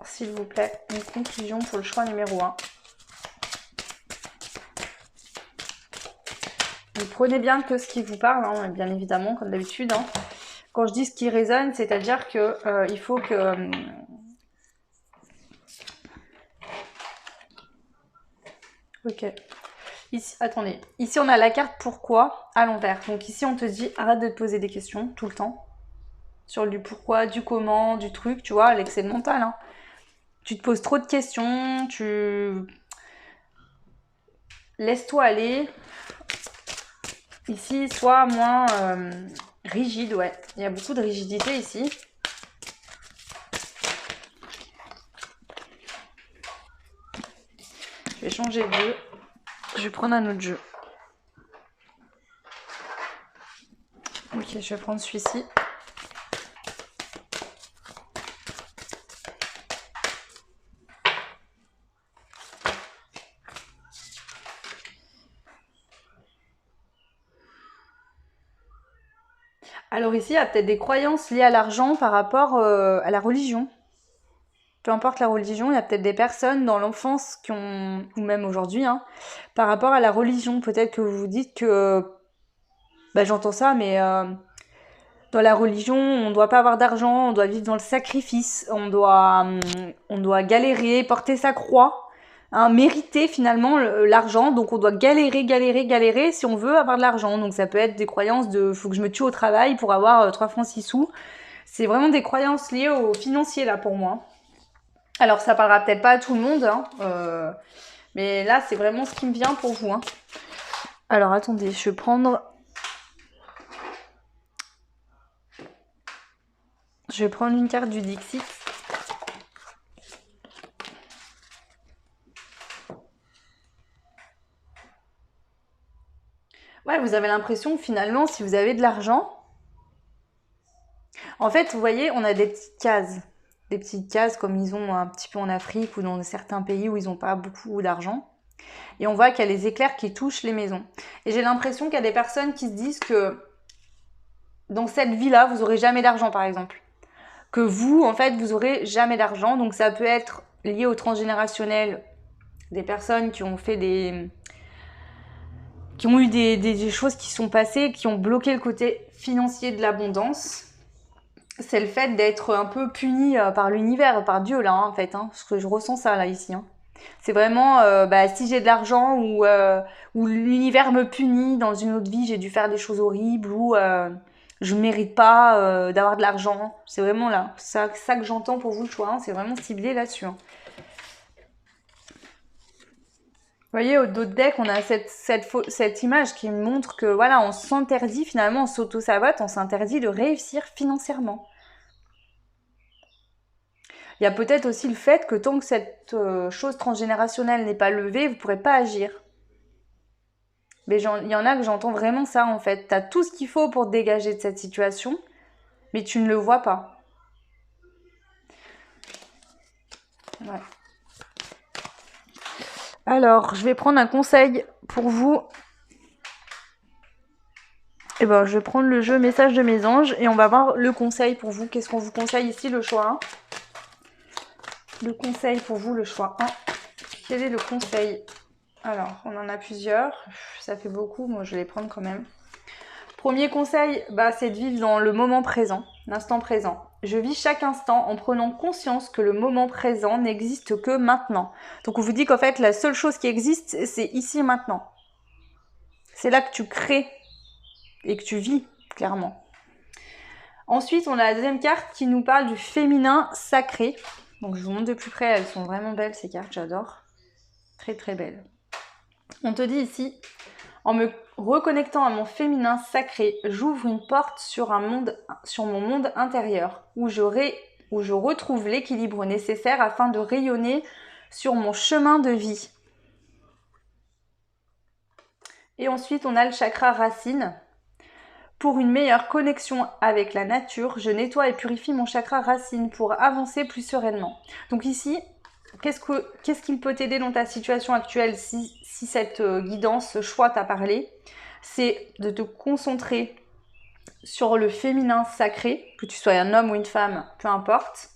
s'il vous plaît. Une conclusion pour le choix numéro 1. Vous prenez bien que ce qui vous parle, hein, bien évidemment, comme d'habitude. Hein. Quand je dis ce qui résonne, c'est-à-dire que il faut que... ok. Ici, attendez. Ici, on a la carte pourquoi à l'envers. Donc ici, on te dit arrête de te poser des questions tout le temps. Sur du pourquoi, du comment, du truc, tu vois, l'excès de mental. Hein. Tu te poses trop de questions, tu... Laisse-toi aller. Ici, sois moins rigide, ouais. Il y a beaucoup de rigidité ici. Je vais changer de jeu. Je vais prendre un autre jeu. Ok, je vais prendre celui-ci. Alors ici, il y a peut-être des croyances liées à l'argent par rapport à la religion. Peu importe la religion, il y a peut-être des personnes dans l'enfance qui ont, ou même aujourd'hui, hein, par rapport à la religion. Peut-être que vous vous dites que, bah, j'entends ça, mais dans la religion, on ne doit pas avoir d'argent, on doit vivre dans le sacrifice, on doit galérer, porter sa croix, hein, mériter finalement l'argent. Donc on doit galérer, galérer, galérer si on veut avoir de l'argent. Donc ça peut être des croyances de faut que je me tue au travail pour avoir 3 francs 6 sous. C'est vraiment des croyances liées au financier là pour moi. Alors ça parlera peut-être pas à tout le monde, hein, mais là c'est vraiment ce qui me vient pour vous. Hein. Alors attendez, je vais prendre... une carte du Dixit. Ouais, vous avez l'impression que finalement, si vous avez de l'argent, en fait, vous voyez, on a des petites cases. Des petites cases comme ils ont un petit peu en Afrique ou dans certains pays où ils n'ont pas beaucoup d'argent. Et on voit qu'il y a les éclairs qui touchent les maisons. Et j'ai l'impression qu'il y a des personnes qui se disent que dans cette vie-là, vous n'aurez jamais d'argent, par exemple. Que vous, en fait, vous n'aurez jamais d'argent. Donc ça peut être lié au transgénérationnel, des personnes qui ont fait qui ont eu des choses qui sont passées, qui ont bloqué le côté financier de l'abondance. C'est le fait d'être un peu puni par l'univers, par Dieu, là, hein, en fait. Hein, parce que je ressens ça, là, ici. Hein. C'est vraiment, si j'ai de l'argent ou l'univers me punit dans une autre vie, j'ai dû faire des choses horribles ou je mérite pas d'avoir de l'argent. C'est vraiment là. Ça que j'entends pour vous le choix. Hein, c'est vraiment ciblé là-dessus. Hein. Vous voyez, au dos de deck, on a cette image qui montre que voilà, on s'interdit finalement, on s'auto-sabote, on s'interdit de réussir financièrement. Il y a peut-être aussi le fait que tant que cette chose transgénérationnelle n'est pas levée, vous ne pourrez pas agir. Mais il y en a que j'entends vraiment ça en fait. Tu as tout ce qu'il faut pour te dégager de cette situation, mais tu ne le vois pas. Ouais. Alors, je vais prendre un conseil pour vous. Et ben, je vais prendre le jeu Message de mes anges et on va voir le conseil pour vous. Qu'est-ce qu'on vous conseille ici, le choix 1. Le conseil pour vous, le choix 1. Quel est le conseil? Alors, on en a plusieurs. Ça fait beaucoup, moi je vais les prendre quand même. Premier conseil, c'est de vivre dans le moment présent, l'instant présent. Je vis chaque instant en prenant conscience que le moment présent n'existe que maintenant. Donc on vous dit qu'en fait, la seule chose qui existe, c'est ici et maintenant. C'est là que tu crées et que tu vis, clairement. Ensuite, on a la deuxième carte qui nous parle du féminin sacré. Donc je vous montre de plus près, elles sont vraiment belles ces cartes, j'adore. Très très belles. On te dit ici, en me reconnectant à mon féminin sacré, j'ouvre une porte sur mon monde intérieur, où je retrouve l'équilibre nécessaire afin de rayonner sur mon chemin de vie. Et ensuite, on a le chakra racine. Pour une meilleure connexion avec la nature, je nettoie et purifie mon chakra racine pour avancer plus sereinement. Donc ici, qu'est-ce qu'il peut t'aider dans ta situation actuelle si cette guidance, ce choix t'a parlé? C'est de te concentrer sur le féminin sacré, que tu sois un homme ou une femme, peu importe.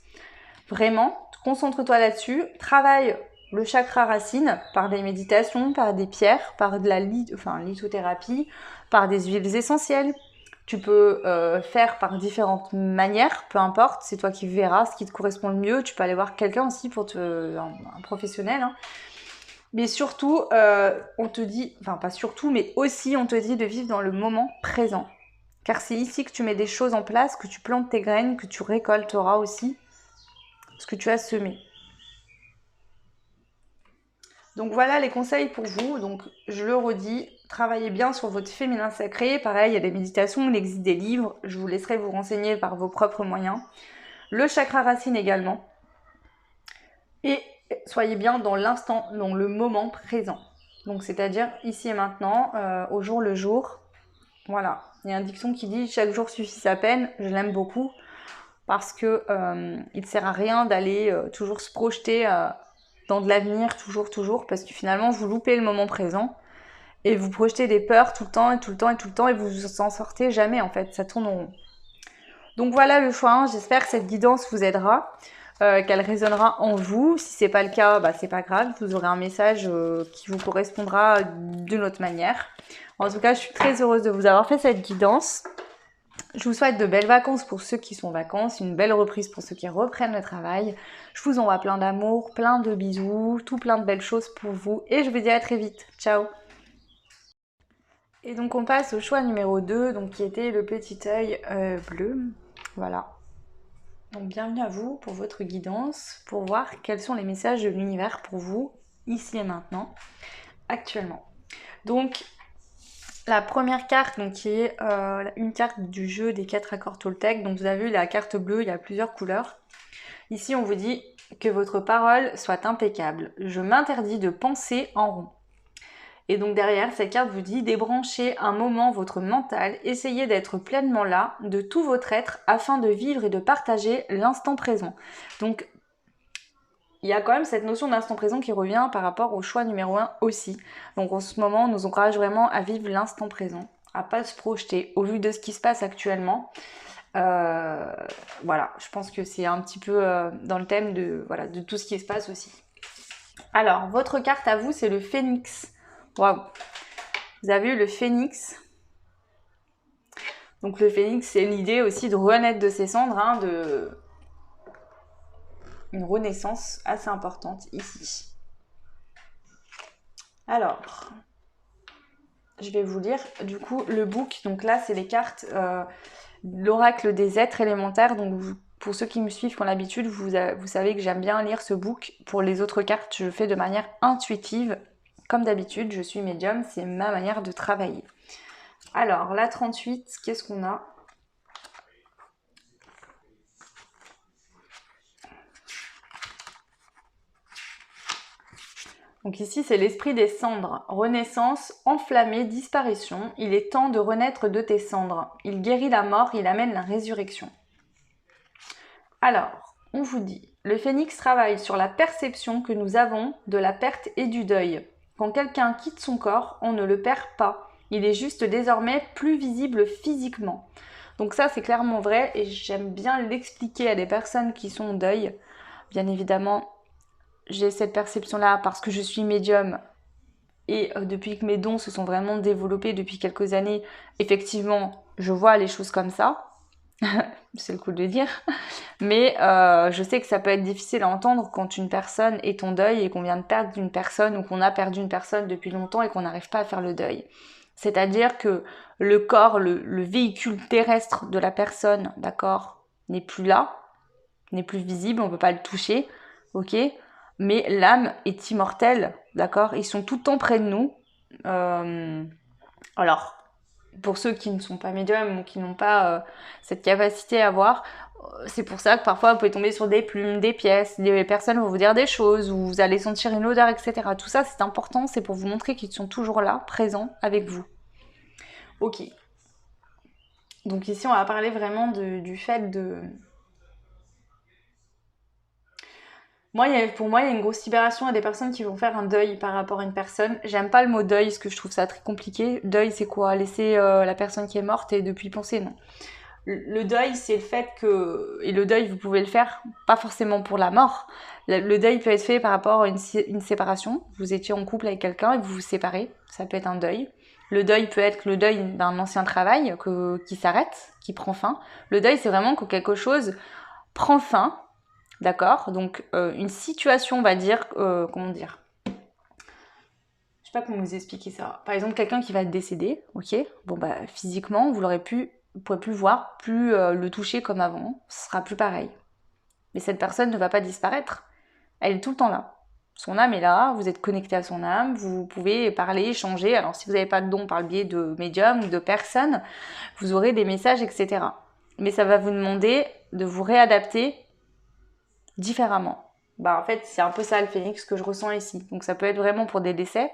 Vraiment, concentre-toi là-dessus. Travaille le chakra racine par des méditations, par des pierres, par de la lithothérapie, par des huiles essentielles. Tu peux faire par différentes manières, peu importe, c'est toi qui verras ce qui te correspond le mieux. Tu peux aller voir quelqu'un aussi un professionnel. Hein. Mais surtout, on te dit, enfin pas surtout, mais aussi on te dit de vivre dans le moment présent. Car c'est ici que tu mets des choses en place, que tu plantes tes graines, que tu récolteras aussi ce que tu as semé. Donc voilà les conseils pour vous. Donc je le redis, travaillez bien sur votre féminin sacré. Pareil, il y a des méditations, il existe des livres. Je vous laisserai vous renseigner par vos propres moyens. Le chakra racine également. Et soyez bien dans l'instant, dans le moment présent. Donc c'est-à-dire ici et maintenant, au jour le jour. Voilà. Il y a une diction qui dit « Chaque jour suffit sa peine ». Je l'aime beaucoup parce que il ne sert à rien d'aller toujours se projeter dans de l'avenir, toujours, parce que finalement, vous loupez le moment présent et vous projetez des peurs tout le temps et vous en sortez jamais, en fait, ça tourne en rond. Donc voilà le choix 1, j'espère que cette guidance vous aidera, qu'elle résonnera en vous. Si c'est pas le cas, c'est pas grave, vous aurez un message qui vous correspondra d'une autre manière. En tout cas, je suis très heureuse de vous avoir fait cette guidance. Je vous souhaite de belles vacances pour ceux qui sont en vacances, une belle reprise pour ceux qui reprennent le travail. Je vous envoie plein d'amour, plein de bisous, tout plein de belles choses pour vous et je vous dis à très vite. Ciao! Et donc on passe au choix numéro 2, donc qui était le petit œil bleu. Voilà. Donc bienvenue à vous pour votre guidance, pour voir quels sont les messages de l'univers pour vous, ici et maintenant, actuellement. Donc la première carte, donc, qui est une carte du jeu des 4 accords Toltec. Donc vous avez vu la carte bleue, il y a plusieurs couleurs. Ici on vous dit que votre parole soit impeccable. Je m'interdis de penser en rond. Et donc derrière, cette carte vous dit débranchez un moment votre mental, essayez d'être pleinement là, de tout votre être, afin de vivre et de partager l'instant présent. Donc il y a quand même cette notion d'instant présent qui revient par rapport au choix numéro 1 aussi. Donc en ce moment, on nous encourage vraiment à vivre l'instant présent, à pas se projeter au vu de ce qui se passe actuellement. Voilà, je pense que c'est un petit peu dans le thème de, voilà, de tout ce qui se passe aussi. Alors, votre carte à vous, c'est le phénix. Waouh! Vous avez eu le phénix. Donc le phénix, c'est l'idée aussi de renaître de ses cendres, hein, de une renaissance assez importante ici. Alors, je vais vous lire du coup le book. Donc là, c'est les cartes, l'oracle des êtres élémentaires. Donc pour ceux qui me suivent qui ont l'habitude, vous savez que j'aime bien lire ce book. Pour les autres cartes, je le fais de manière intuitive. Comme d'habitude, je suis médium, c'est ma manière de travailler. Alors, la 38, qu'est-ce qu'on a ? Donc ici, c'est l'esprit des cendres. Renaissance, enflammée, disparition. Il est temps de renaître de tes cendres. Il guérit la mort, il amène la résurrection. Alors, on vous dit, le phénix travaille sur la perception que nous avons de la perte et du deuil. Quand quelqu'un quitte son corps, on ne le perd pas. Il est juste désormais plus visible physiquement. Donc ça, c'est clairement vrai et j'aime bien l'expliquer à des personnes qui sont en deuil. Bien évidemment, j'ai cette perception-là parce que je suis médium et depuis que mes dons se sont vraiment développés depuis quelques années, effectivement, je vois les choses comme ça. C'est le coup de le dire. Mais je sais que ça peut être difficile à entendre quand une personne est en deuil et qu'on vient de perdre une personne ou qu'on a perdu une personne depuis longtemps et qu'on n'arrive pas à faire le deuil. C'est-à-dire que le corps, le véhicule terrestre de la personne, d'accord, n'est plus là, n'est plus visible, on ne peut pas le toucher, ok ? Mais l'âme est immortelle, d'accord ? Ils sont tout le temps près de nous. Alors, pour ceux qui ne sont pas médiums ou qui n'ont pas cette capacité à voir, c'est pour ça que parfois vous pouvez tomber sur des plumes, des pièces, des personnes vont vous dire des choses, ou vous allez sentir une odeur, etc. Tout ça, c'est important, c'est pour vous montrer qu'ils sont toujours là, présents avec vous. Ok. Donc ici, on va parler vraiment du fait de... Pour moi, il y a une grosse libération à des personnes qui vont faire un deuil par rapport à une personne. J'aime pas le mot deuil, parce que je trouve ça très compliqué. Deuil, c'est quoi ? Laisser la personne qui est morte et depuis penser, non. Le deuil, c'est le fait que... Et le deuil, vous pouvez le faire, pas forcément pour la mort. Le deuil peut être fait par rapport à une séparation. Vous étiez en couple avec quelqu'un et vous vous séparez. Ça peut être un deuil. Le deuil peut être le deuil d'un ancien travail qui s'arrête, qui prend fin. Le deuil, c'est vraiment que quelque chose prend fin, d'accord ? Donc, une situation, on va dire... comment dire ? Je sais pas comment vous expliquer ça. Par exemple, quelqu'un qui va décéder, ok ? Bon, bah, physiquement, vous ne pourrez plus le voir, plus le toucher comme avant, ce sera plus pareil. Mais cette personne ne va pas disparaître. Elle est tout le temps là. Son âme est là, vous êtes connecté à son âme, vous pouvez parler, échanger. Alors si vous n'avez pas de don par le biais de médiums ou de personnes, vous aurez des messages, etc. Mais ça va vous demander de vous réadapter différemment. Bah en fait, c'est un peu ça le phénix que je ressens ici. Donc ça peut être vraiment pour des décès,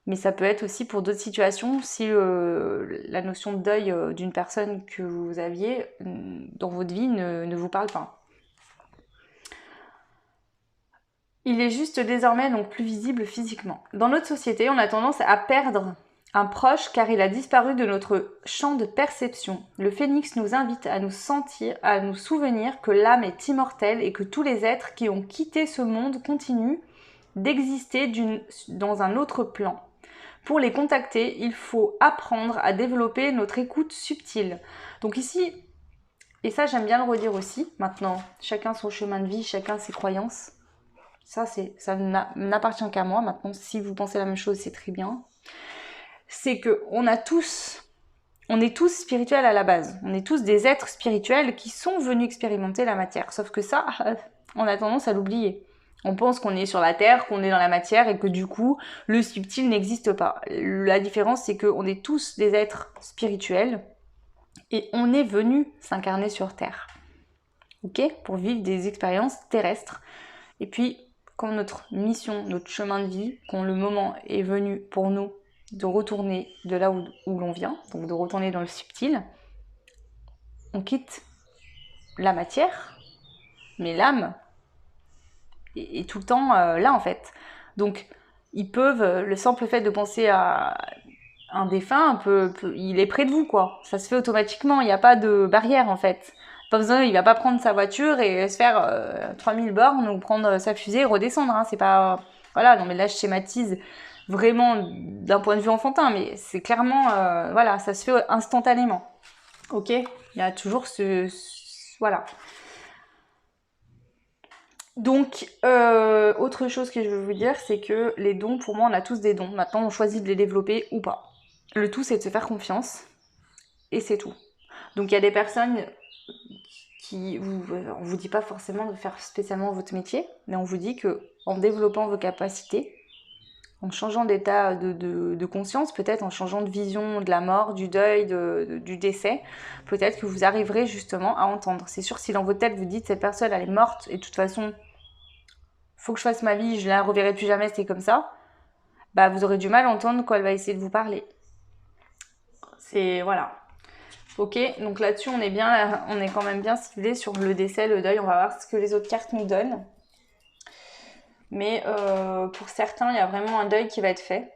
mais ça peut être aussi pour d'autres situations si la notion de deuil d'une personne que vous aviez dans votre vie ne vous parle pas. Il est juste désormais donc plus visible physiquement. Dans notre société, on a tendance à perdre un proche car il a disparu de notre champ de perception. Le phénix nous invite à nous souvenir que l'âme est immortelle et que tous les êtres qui ont quitté ce monde continuent d'exister dans un autre plan. Pour les contacter, il faut apprendre à développer notre écoute subtile. Donc ici, et ça j'aime bien le redire aussi, maintenant, chacun son chemin de vie, chacun ses croyances. Ça n'appartient qu'à moi. Maintenant, si vous pensez la même chose, c'est très bien. C'est que on est tous spirituels à la base. On est tous des êtres spirituels qui sont venus expérimenter la matière. Sauf que ça, on a tendance à l'oublier. On pense qu'on est sur la terre, qu'on est dans la matière et que du coup, le subtil n'existe pas. La différence, c'est qu'on est tous des êtres spirituels et on est venu s'incarner sur terre. Ok ? Pour vivre des expériences terrestres. Et puis, quand notre mission, notre chemin de vie, quand le moment est venu pour nous de retourner de là où l'on vient, donc de retourner dans le subtil, on quitte la matière, mais l'âme est tout le temps là en fait. Donc ils peuvent, le simple fait de penser à un défunt, il est près de vous quoi. Ça se fait automatiquement, il n'y a pas de barrière en fait. Pas besoin, il va pas prendre sa voiture et se faire 3000 bornes ou prendre sa fusée et redescendre. Hein. C'est pas... Voilà, non mais là je schématise vraiment d'un point de vue enfantin, mais c'est clairement... voilà, ça se fait instantanément. Ok, il y a toujours voilà. Donc, autre chose que je veux vous dire, c'est que les dons, pour moi, on a tous des dons. Maintenant, on choisit de les développer ou pas. Le tout, c'est de se faire confiance. Et c'est tout. Donc, il y a des personnes on vous dit pas forcément de faire spécialement votre métier, mais on vous dit que en développant vos capacités, en changeant d'état de conscience, peut-être en changeant de vision de la mort, du deuil, du décès, peut-être que vous arriverez justement à entendre. C'est sûr, si dans votre tête vous dites cette personne elle est morte et de toute façon faut que je fasse ma vie, je la reverrai plus jamais, c'est comme ça, bah vous aurez du mal à entendre quand elle va essayer de vous parler. C'est voilà. Ok, donc là-dessus on est quand même bien ciblé sur le décès, le deuil. On va voir ce que les autres cartes nous donnent. Mais pour certains, il y a vraiment un deuil qui va être fait.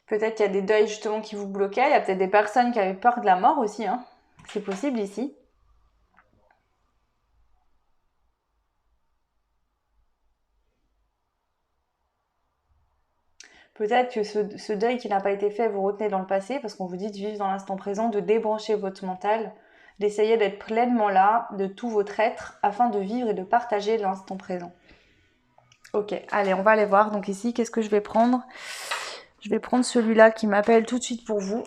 Peut-être qu'il y a des deuils justement qui vous bloquaient. Il y a peut-être des personnes qui avaient peur de la mort aussi. Hein. C'est possible ici. Peut-être que ce deuil qui n'a pas été fait, vous retenez dans le passé parce qu'on vous dit de vivre dans l'instant présent, de débrancher votre mental, d'essayer d'être pleinement là, de tout votre être, afin de vivre et de partager l'instant présent. Ok, allez, on va aller voir. Donc ici, qu'est-ce que je vais prendre ? Je vais prendre celui-là qui m'appelle tout de suite pour vous.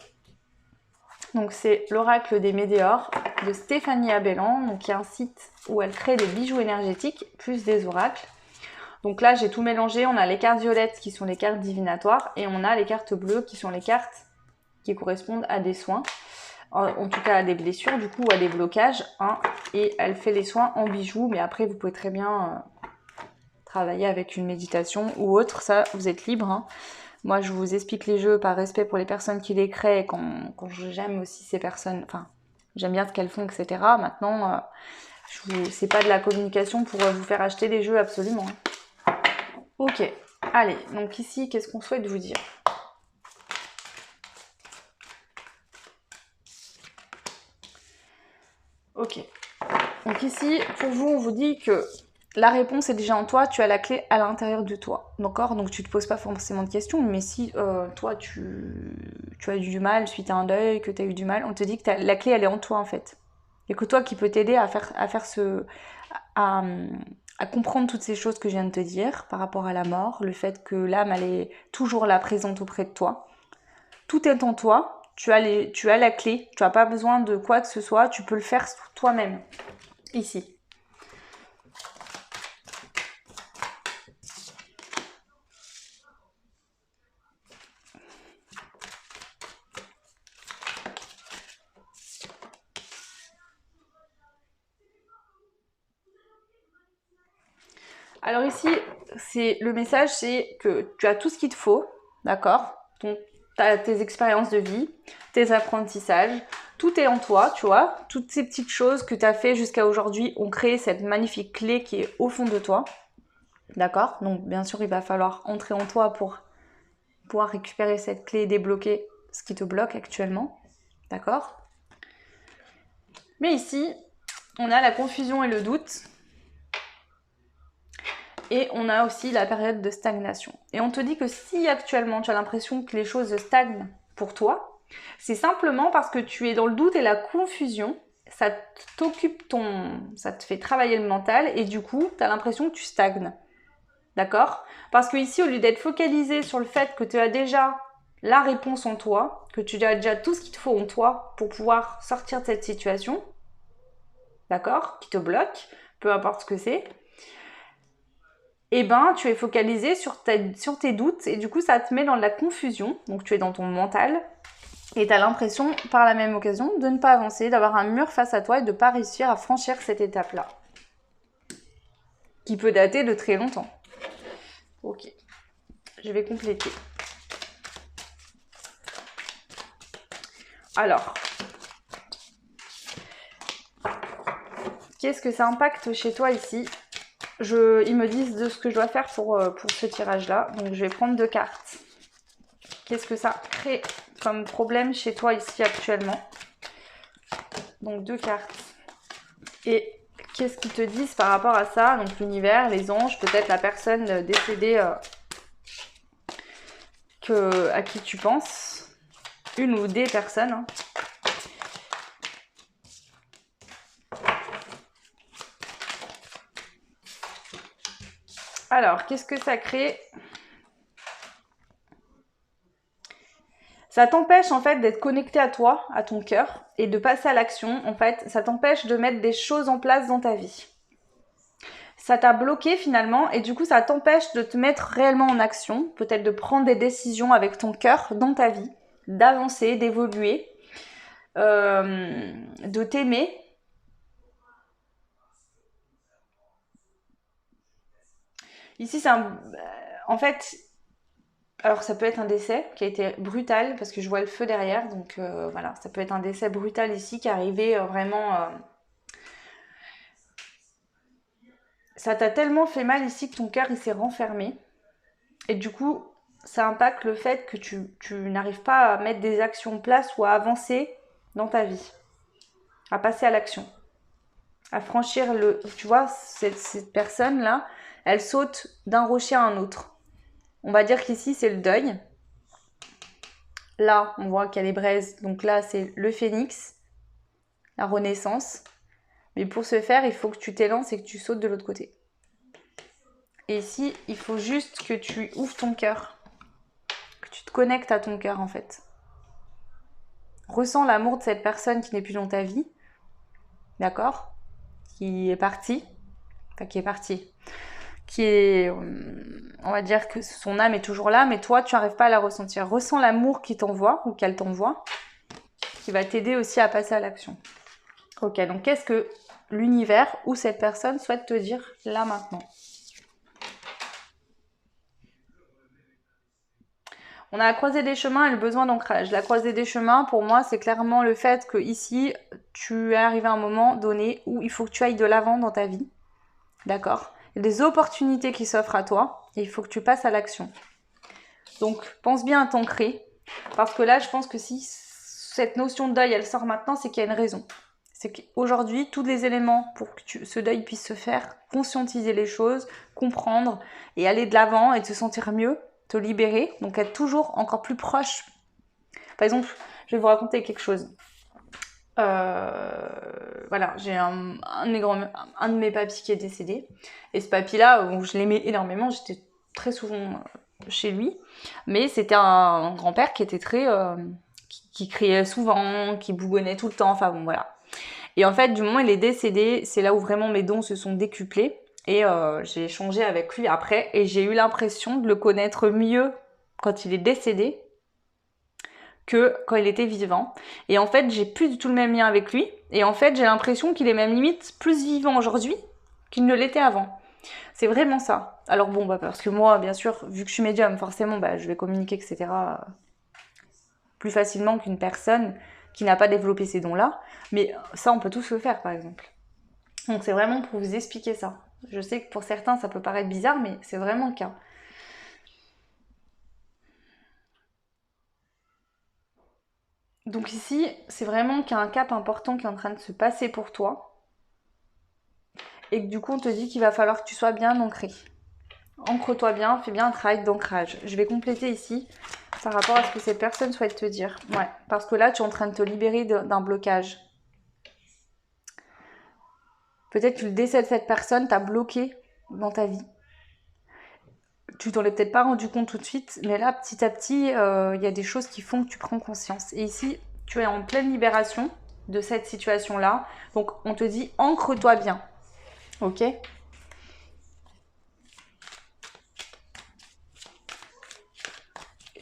Donc c'est l'oracle des météores de Stéphanie Abellan. Donc il y a un site où elle crée des bijoux énergétiques plus des oracles. Donc là j'ai tout mélangé. On a les cartes violettes qui sont les cartes divinatoires et on a les cartes bleues qui sont les cartes qui correspondent à des soins. En tout cas à des blessures du coup ou à des blocages. Hein, et elle fait les soins en bijoux. Mais après vous pouvez très bien travailler avec une méditation ou autre. Ça vous êtes libre. Hein. Moi, je vous explique les jeux par respect pour les personnes qui les créent, quand j'aime aussi ces personnes, enfin, j'aime bien ce qu'elles font, etc. Maintenant, c'est pas de la communication pour vous faire acheter des jeux, absolument. Ok, allez, donc ici, qu'est-ce qu'on souhaite vous dire ? Ok, donc ici, pour vous, on vous dit que la réponse est déjà en toi, tu as la clé à l'intérieur de toi, d'accord ? Donc tu te poses pas forcément de questions, mais si toi tu as eu du mal suite à un deuil, que tu as eu du mal, on te dit que la clé elle est en toi en fait. Et que toi qui peux t'aider à comprendre toutes ces choses que je viens de te dire par rapport à la mort, le fait que l'âme elle est toujours là présente auprès de toi. Tout est en toi, tu as la clé, tu n'as pas besoin de quoi que ce soit, tu peux le faire toi-même, ici. Alors ici, le message, c'est que tu as tout ce qu'il te faut, d'accord ? Tu as tes expériences de vie, tes apprentissages, tout est en toi, tu vois. Toutes ces petites choses que tu as fait jusqu'à aujourd'hui ont créé cette magnifique clé qui est au fond de toi, d'accord ? Donc bien sûr, il va falloir entrer en toi pour pouvoir récupérer cette clé et débloquer ce qui te bloque actuellement, d'accord ? Mais ici, on a la confusion et le doute. Et on a aussi la période de stagnation. Et on te dit que si actuellement tu as l'impression que les choses stagnent pour toi, c'est simplement parce que tu es dans le doute et la confusion, ça te fait travailler le mental et du coup, tu as l'impression que tu stagnes. D'accord ? Parce que ici, au lieu d'être focalisé sur le fait que tu as déjà la réponse en toi, que tu as déjà tout ce qu'il te faut en toi pour pouvoir sortir de cette situation, d'accord ? Qui te bloque, peu importe ce que c'est, eh ben, tu es focalisé sur tes doutes et du coup, ça te met dans de la confusion. Donc, tu es dans ton mental et tu as l'impression, par la même occasion, de ne pas avancer, d'avoir un mur face à toi et de ne pas réussir à franchir cette étape-là. Qui peut dater de très longtemps. Ok, je vais compléter. Alors, qu'est-ce que ça impacte chez toi ici ? Ils me disent de ce que je dois faire pour ce tirage-là. Donc je vais prendre 2 cartes. Qu'est-ce que ça crée comme problème chez toi ici actuellement? Donc 2 cartes. Et qu'est-ce qu'ils te disent par rapport à ça? Donc l'univers, les anges, peut-être la personne décédée à qui tu penses. Une ou des personnes. Hein. Alors, qu'est-ce que ça crée? Ça t'empêche en fait d'être connecté à toi, à ton cœur, et de passer à l'action. En fait, ça t'empêche de mettre des choses en place dans ta vie. Ça t'a bloqué finalement, et du coup, ça t'empêche de te mettre réellement en action, peut-être de prendre des décisions avec ton cœur dans ta vie, d'avancer, d'évoluer, de t'aimer. Ici, c'est en fait, alors ça peut être un décès qui a été brutal, parce que je vois le feu derrière, donc voilà, ça peut être un décès brutal ici qui est arrivé vraiment... ça t'a tellement fait mal ici que ton cœur il s'est renfermé. Et du coup, ça impacte le fait que tu n'arrives pas à mettre des actions en place ou à avancer dans ta vie, à passer à l'action, à franchir le... Tu vois, cette personne-là, elle saute d'un rocher à un autre. On va dire qu'ici, c'est le deuil. Là, on voit qu'il y a les braises. Donc là, c'est le phénix, la renaissance. Mais pour ce faire, il faut que tu t'élances et que tu sautes de l'autre côté. Et ici, il faut juste que tu ouvres ton cœur, que tu te connectes à ton cœur en fait. Ressens l'amour de cette personne qui n'est plus dans ta vie, d'accord? Qui est partie, enfin qui est partie, qui est, on va dire que son âme est toujours là, mais toi, tu n'arrives pas à la ressentir. Ressens l'amour qu'il t'envoie ou qu'elle t'envoie, qui va t'aider aussi à passer à l'action. Ok, donc qu'est-ce que l'univers ou cette personne souhaite te dire là maintenant? On a la croisée des chemins et le besoin d'ancrage. La croisée des chemins, pour moi, c'est clairement le fait que ici, tu es arrivé à un moment donné où il faut que tu ailles de l'avant dans ta vie. D'accord? Il y a des opportunités qui s'offrent à toi et il faut que tu passes à l'action. Donc, pense bien à t'ancrer. Parce que là, je pense que si cette notion de deuil, elle sort maintenant, c'est qu'il y a une raison. C'est qu'aujourd'hui, tous les éléments pour que ce deuil puisse se faire, conscientiser les choses, comprendre et aller de l'avant et te sentir mieux, te libérer, donc être toujours encore plus proche. Par exemple, je vais vous raconter quelque chose. Voilà, j'ai un de mes papis qui est décédé. Et ce papy-là, je l'aimais énormément, j'étais très souvent chez lui. Mais c'était un grand-père qui était très... qui criait souvent, qui bougonnait tout le temps, enfin bon, voilà. Et en fait, du moment où il est décédé, c'est là où vraiment mes dons se sont décuplés. Et j'ai échangé avec lui après et j'ai eu l'impression de le connaître mieux quand il est décédé que quand il était vivant. Et en fait, j'ai plus du tout le même lien avec lui. Et en fait, j'ai l'impression qu'il est même limite plus vivant aujourd'hui qu'il ne l'était avant. C'est vraiment ça. Alors bon, bah parce que moi, bien sûr, vu que je suis médium, forcément, bah, je vais communiquer, etc. plus facilement qu'une personne qui n'a pas développé ces dons-là. Mais ça, on peut tous le faire, par exemple. Donc c'est vraiment pour vous expliquer ça. Je sais que pour certains, ça peut paraître bizarre, mais c'est vraiment le cas. Donc ici, c'est vraiment qu'il y a un cap important qui est en train de se passer pour toi. Et que du coup, on te dit qu'il va falloir que tu sois bien ancré. Ancre-toi bien, fais bien un travail d'ancrage. Je vais compléter ici par rapport à ce que cette personne souhaite te dire. Ouais, parce que là, tu es en train de te libérer d'un blocage. Peut-être que le décès de cette personne t'a bloqué dans ta vie. Tu t'en es peut-être pas rendu compte tout de suite, mais là, petit à petit, il y a des choses qui font que tu prends conscience. Et ici, tu es en pleine libération de cette situation-là. Donc, on te dit, ancre-toi bien. Ok ? Est-ce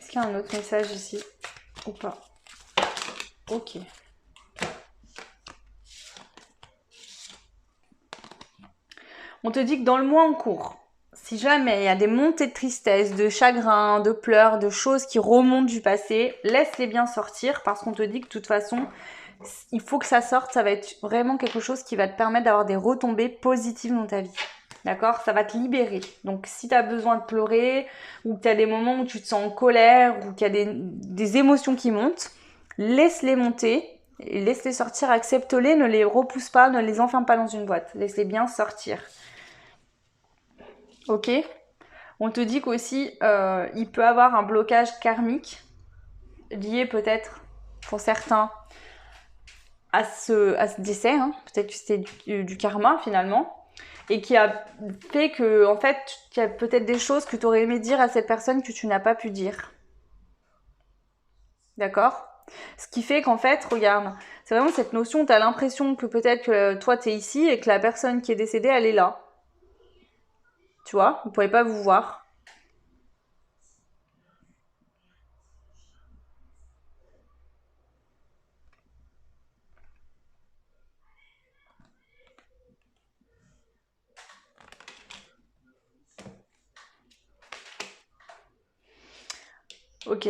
qu'il y a un autre message ici ou pas? Ok. On te dit que dans le mois en cours, si jamais il y a des montées de tristesse, de chagrin, de pleurs, de choses qui remontent du passé, laisse-les bien sortir parce qu'on te dit que de toute façon, il faut que ça sorte. Ça va être vraiment quelque chose qui va te permettre d'avoir des retombées positives dans ta vie. D'accord? Ça va te libérer. Donc, si tu as besoin de pleurer, ou que tu as des moments où tu te sens en colère, ou qu'il y a des émotions qui montent, laisse-les monter, et laisse-les sortir, accepte-les, ne les repousse pas, ne les enferme pas dans une boîte. Laisse-les bien sortir. Ok? On te dit qu'aussi, il peut avoir un blocage karmique, lié peut-être, pour certains, à ce décès. Hein. Peut-être que c'était du karma, finalement. Et qui a fait que, en fait, il y a peut-être des choses que tu aurais aimé dire à cette personne que tu n'as pas pu dire. D'accord? Ce qui fait qu'en fait, regarde, c'est vraiment cette notion, tu as l'impression que peut-être que toi, tu es ici et que la personne qui est décédée, elle est là. Tu vois? Vous ne pouvez pas vous voir. Ok.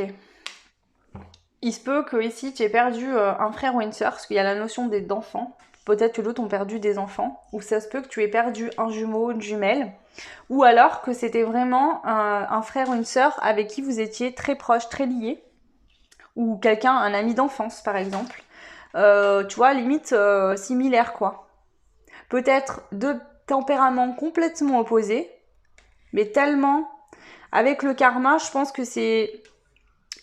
Il se peut que ici, tu aies perdu un frère ou une sœur, parce qu'il y a la notion d'enfants. Peut-être que d'autres ont perdu des enfants. Ou ça se peut que tu aies perdu un jumeau, une jumelle. Ou alors que c'était vraiment un frère ou une sœur avec qui vous étiez très proches, très liés. Ou quelqu'un, un ami d'enfance par exemple. Tu vois, limite similaire quoi. Peut-être deux tempéraments complètement opposés, mais tellement... Avec le karma, je pense que c'est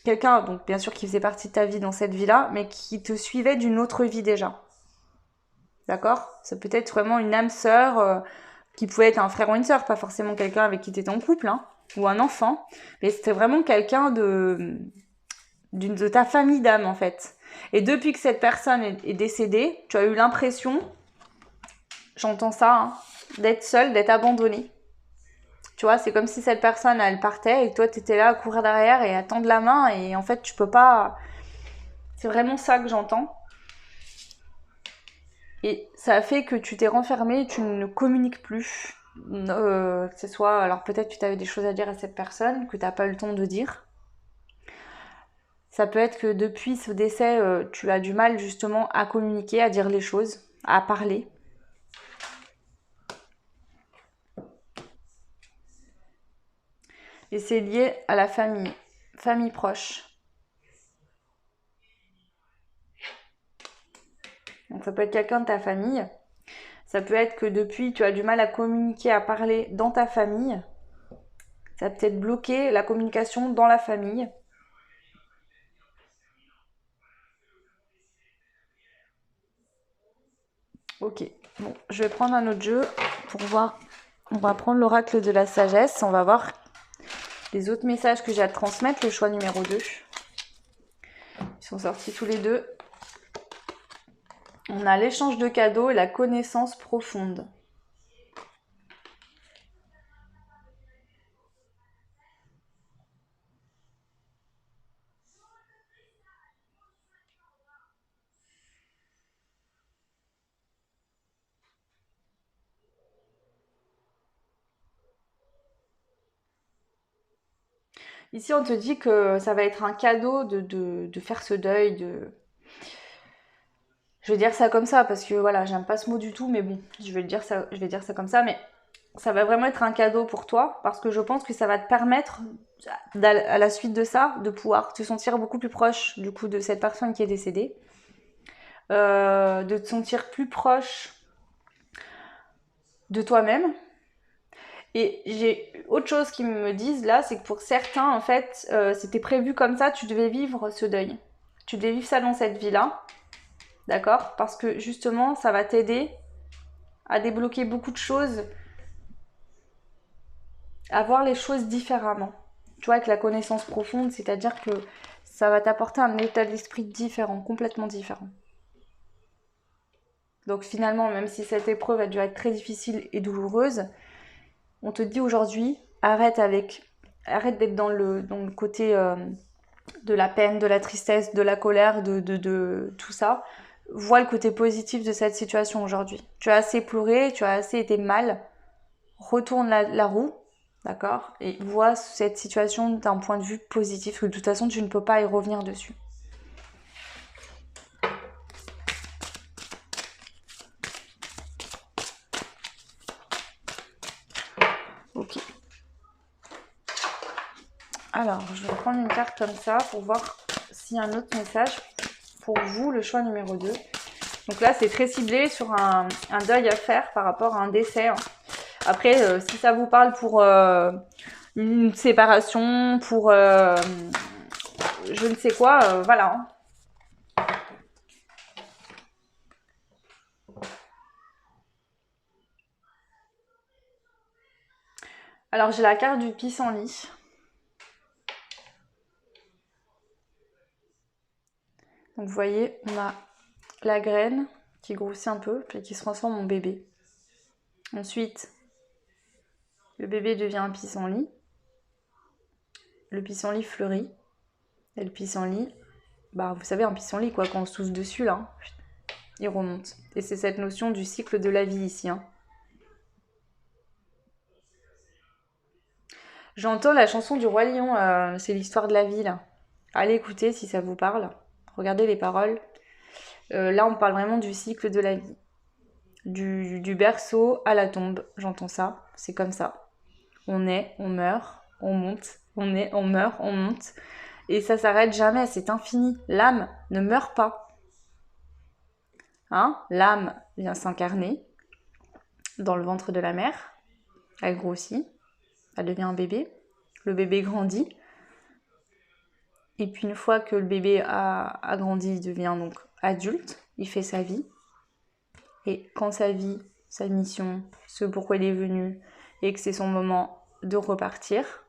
quelqu'un, donc bien sûr qui faisait partie de ta vie dans cette vie-là, mais qui te suivait d'une autre vie déjà. D'accord? Ça peut être vraiment une âme sœur qui pouvait être un frère ou une sœur, pas forcément quelqu'un avec qui tu étais en couple, hein, ou un enfant, mais c'était vraiment quelqu'un de ta famille d'âme en fait. Et depuis que cette personne est décédée, tu as eu l'impression, j'entends ça, hein, d'être seule, d'être abandonnée. Tu vois, c'est comme si cette personne, elle partait et toi, tu étais là à courir derrière et à tendre la main et en fait, tu peux pas... C'est vraiment ça que j'entends. Et ça a fait que tu t'es renfermée, tu ne communiques plus. Que ce soit, alors peut-être que tu avais des choses à dire à cette personne que tu n'as pas eu le temps de dire. Ça peut être que depuis ce décès, tu as du mal justement à communiquer, à dire les choses, à parler. Et c'est lié à la famille, famille proche. Donc ça peut être quelqu'un de ta famille. Ça peut être que depuis, tu as du mal à communiquer, à parler dans ta famille. Ça a peut-être bloqué la communication dans la famille. Ok, bon, je vais prendre un autre jeu pour voir. On va prendre l'oracle de la sagesse. On va voir les autres messages que j'ai à te transmettre. Le choix numéro 2. Ils sont sortis tous les deux. On a l'échange de cadeaux et la connaissance profonde. Ici, on te dit que ça va être un cadeau de faire ce deuil, de... Je vais dire ça comme ça parce que voilà, j'aime pas ce mot du tout, mais bon, je vais dire ça comme ça, mais ça va vraiment être un cadeau pour toi parce que je pense que ça va te permettre à la suite de ça de pouvoir te sentir beaucoup plus proche du coup de cette personne qui est décédée, de te sentir plus proche de toi-même. Et j'ai autre chose qui me disent là, c'est que pour certains en fait, c'était prévu comme ça, tu devais vivre ce deuil, tu devais vivre ça dans cette vie-là, d'accord? Parce que justement, ça va t'aider à débloquer beaucoup de choses, à voir les choses différemment. Tu vois, avec la connaissance profonde, c'est-à-dire que ça va t'apporter un état d'esprit différent, complètement différent. Donc finalement, même si cette épreuve a dû être très difficile et douloureuse, on te dit aujourd'hui, arrête d'être dans le côté de la peine, de la tristesse, de la colère, de tout ça. Vois le côté positif de cette situation aujourd'hui. Tu as assez pleuré, tu as assez été mal. Retourne la roue, d'accord? Et vois cette situation d'un point de vue positif, que de toute façon, tu ne peux pas y revenir dessus. Ok. Alors, je vais prendre une carte comme ça pour voir s'il y a un autre message pour vous, le choix numéro 2. Donc là, c'est très ciblé sur un deuil à faire par rapport à un décès. Hein. Après, si ça vous parle pour une séparation, pour je ne sais quoi, voilà. Hein. Alors, j'ai la carte du pissenlit. Donc, vous voyez, on a la graine qui grossit un peu, puis qui se transforme en bébé. Ensuite, le bébé devient un pissenlit. Le pissenlit fleurit. Et le pissenlit, bah, vous savez, un pissenlit, quoi, quand on souffle dessus, là, il remonte. Et c'est cette notion du cycle de la vie ici. Hein. J'entends la chanson du Roi Lion, c'est l'histoire de la vie, là. Allez écouter si ça vous parle. Regardez les paroles. Là, on parle vraiment du cycle de la vie. Du berceau à la tombe, j'entends ça. C'est comme ça. On est, on meurt, on monte. On est, on meurt, on monte. Et ça s'arrête jamais, c'est infini. L'âme ne meurt pas. Hein? L'âme vient s'incarner dans le ventre de la mère. Elle grossit. Elle devient un bébé. Le bébé grandit. Et puis une fois que le bébé a grandi, il devient donc adulte. Il fait sa vie. Et quand sa vie, sa mission, ce pourquoi il est venu, et que c'est son moment de repartir,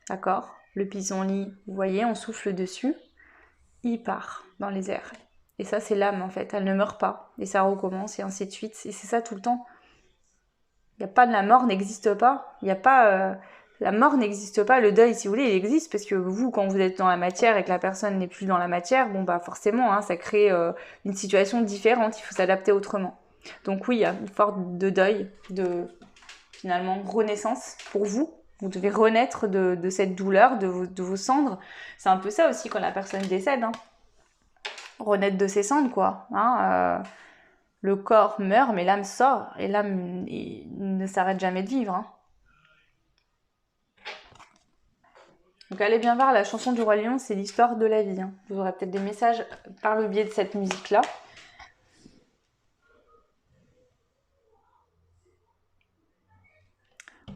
d'accord? Le pissenlit, vous voyez, on souffle dessus, il part dans les airs. Et ça, c'est l'âme, en fait. Elle ne meurt pas. Et ça recommence, et ainsi de suite. Et c'est ça tout le temps. Il n'y a pas de la mort, n'existe pas. Il n'y a pas... la mort n'existe pas. Le deuil, si vous voulez, il existe. Parce que vous, quand vous êtes dans la matière et que la personne n'est plus dans la matière, bon, bah forcément, hein, ça crée une situation différente. Il faut s'adapter autrement. Donc oui, il y a une forme de deuil, de finalement renaissance pour vous. Vous devez renaître de cette douleur, de vos cendres. C'est un peu ça aussi quand la personne décède. Hein. Renaître de ses cendres, quoi. Hein, le corps meurt, mais l'âme sort. Et l'âme ne s'arrête jamais de vivre. Hein. Donc allez bien voir, la chanson du Roi Lion, c'est l'histoire de la vie. Hein. Vous aurez peut-être des messages par le biais de cette musique-là.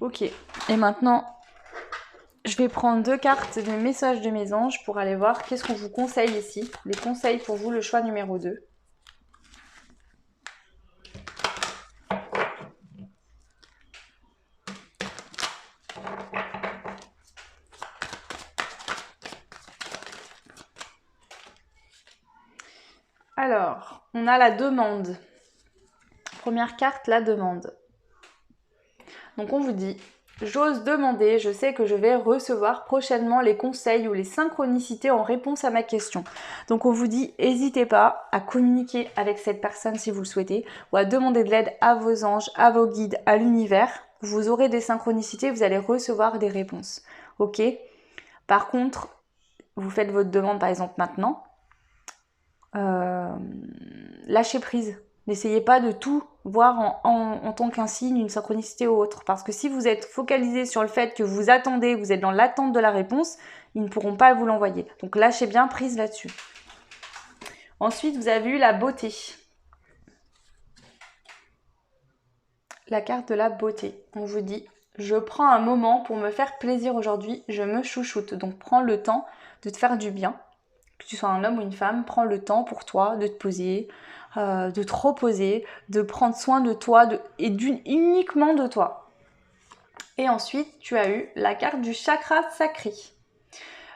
Ok, et maintenant, je vais prendre 2 cartes de messages de mes anges pour aller voir qu'est-ce qu'on vous conseille ici. Les conseils pour vous, le choix numéro 2. Alors, on a la demande. Première carte, la demande. Donc on vous dit, j'ose demander, je sais que je vais recevoir prochainement les conseils ou les synchronicités en réponse à ma question. Donc on vous dit, n'hésitez pas à communiquer avec cette personne si vous le souhaitez, ou à demander de l'aide à vos anges, à vos guides, à l'univers. Vous aurez des synchronicités, vous allez recevoir des réponses. Ok ? Par contre, vous faites votre demande par exemple maintenant. Lâchez prise. N'essayez pas de tout voir en tant qu'un signe, une synchronicité ou autre. Parce que si vous êtes focalisé sur le fait que vous attendez, vous êtes dans l'attente de la réponse, ils ne pourront pas vous l'envoyer. Donc lâchez bien prise là-dessus. Ensuite, vous avez eu la beauté. La carte de la beauté. On vous dit, je prends un moment pour me faire plaisir aujourd'hui, je me chouchoute. Donc prends le temps de te faire du bien. Que tu sois un homme ou une femme, prends le temps pour toi de te poser, de te reposer, de prendre soin de toi et uniquement de toi. Et ensuite, tu as eu la carte du chakra sacré.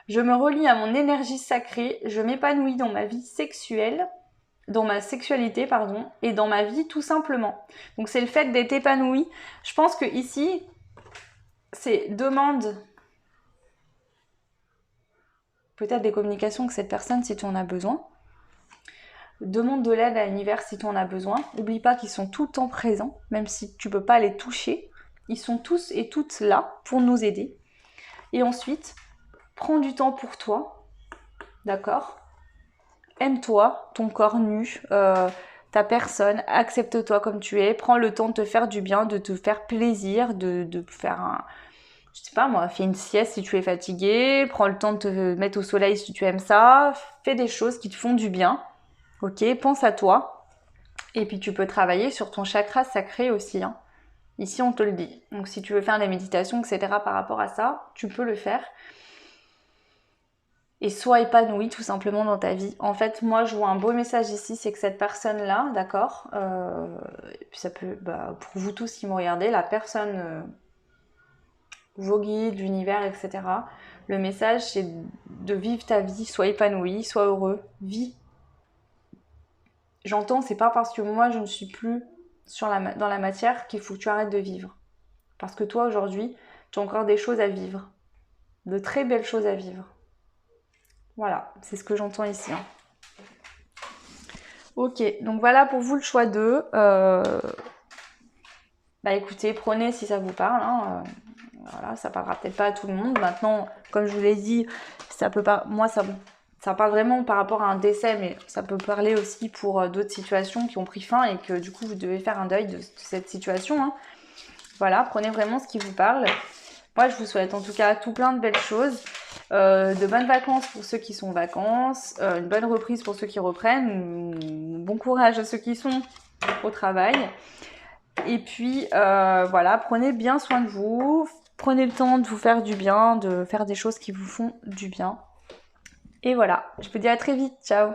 Je me relie à mon énergie sacrée, je m'épanouis dans ma vie sexuelle, dans ma sexualité, pardon, et dans ma vie tout simplement. Donc c'est le fait d'être épanoui. Je pense que ici, c'est demande peut-être des communications que cette personne si tu en as besoin. Demande de l'aide à l'univers si tu en as besoin. N'oublie pas qu'ils sont tout le temps présents, même si tu ne peux pas les toucher. Ils sont tous et toutes là pour nous aider. Et ensuite, prends du temps pour toi, d'accord ? Aime-toi, ton corps nu, ta personne, accepte-toi comme tu es, prends le temps de te faire du bien, de te faire plaisir, de faire un, je sais pas moi, fais une sieste si tu es fatigué, prends le temps de te mettre au soleil si tu aimes ça, fais des choses qui te font du bien, ok, pense à toi, et puis tu peux travailler sur ton chakra sacré aussi, hein. Ici on te le dit, donc si tu veux faire des méditations, etc. par rapport à ça, tu peux le faire. Et sois épanoui tout simplement dans ta vie. En fait, moi, je vois un beau message ici, c'est que cette personne-là, d'accord, et puis ça peut, pour vous tous qui me regardez, la personne, vos guides, l'univers, etc. Le message, c'est de vivre ta vie, sois épanoui, sois heureux, vis. J'entends, c'est pas parce que moi, je ne suis plus dans la matière qu'il faut que tu arrêtes de vivre. Parce que toi, aujourd'hui, tu as encore des choses à vivre, de très belles choses à vivre. Voilà, c'est ce que j'entends ici, hein. Ok, donc voilà pour vous le choix 2. Écoutez, prenez si ça vous parle, hein. Voilà, ça parlera peut-être pas à tout le monde. Maintenant, comme je vous l'ai dit, ça peut pas. Moi, ça parle vraiment par rapport à un décès, mais ça peut parler aussi pour d'autres situations qui ont pris fin et que du coup vous devez faire un deuil de cette situation, hein. Voilà, prenez vraiment ce qui vous parle. Moi, je vous souhaite en tout cas tout plein de belles choses. De bonnes vacances pour ceux qui sont en vacances, une bonne reprise pour ceux qui reprennent, bon courage à ceux qui sont au travail. Et puis voilà, prenez bien soin de vous, prenez le temps de vous faire du bien, de faire des choses qui vous font du bien. Et voilà, je vous dis à très vite, ciao!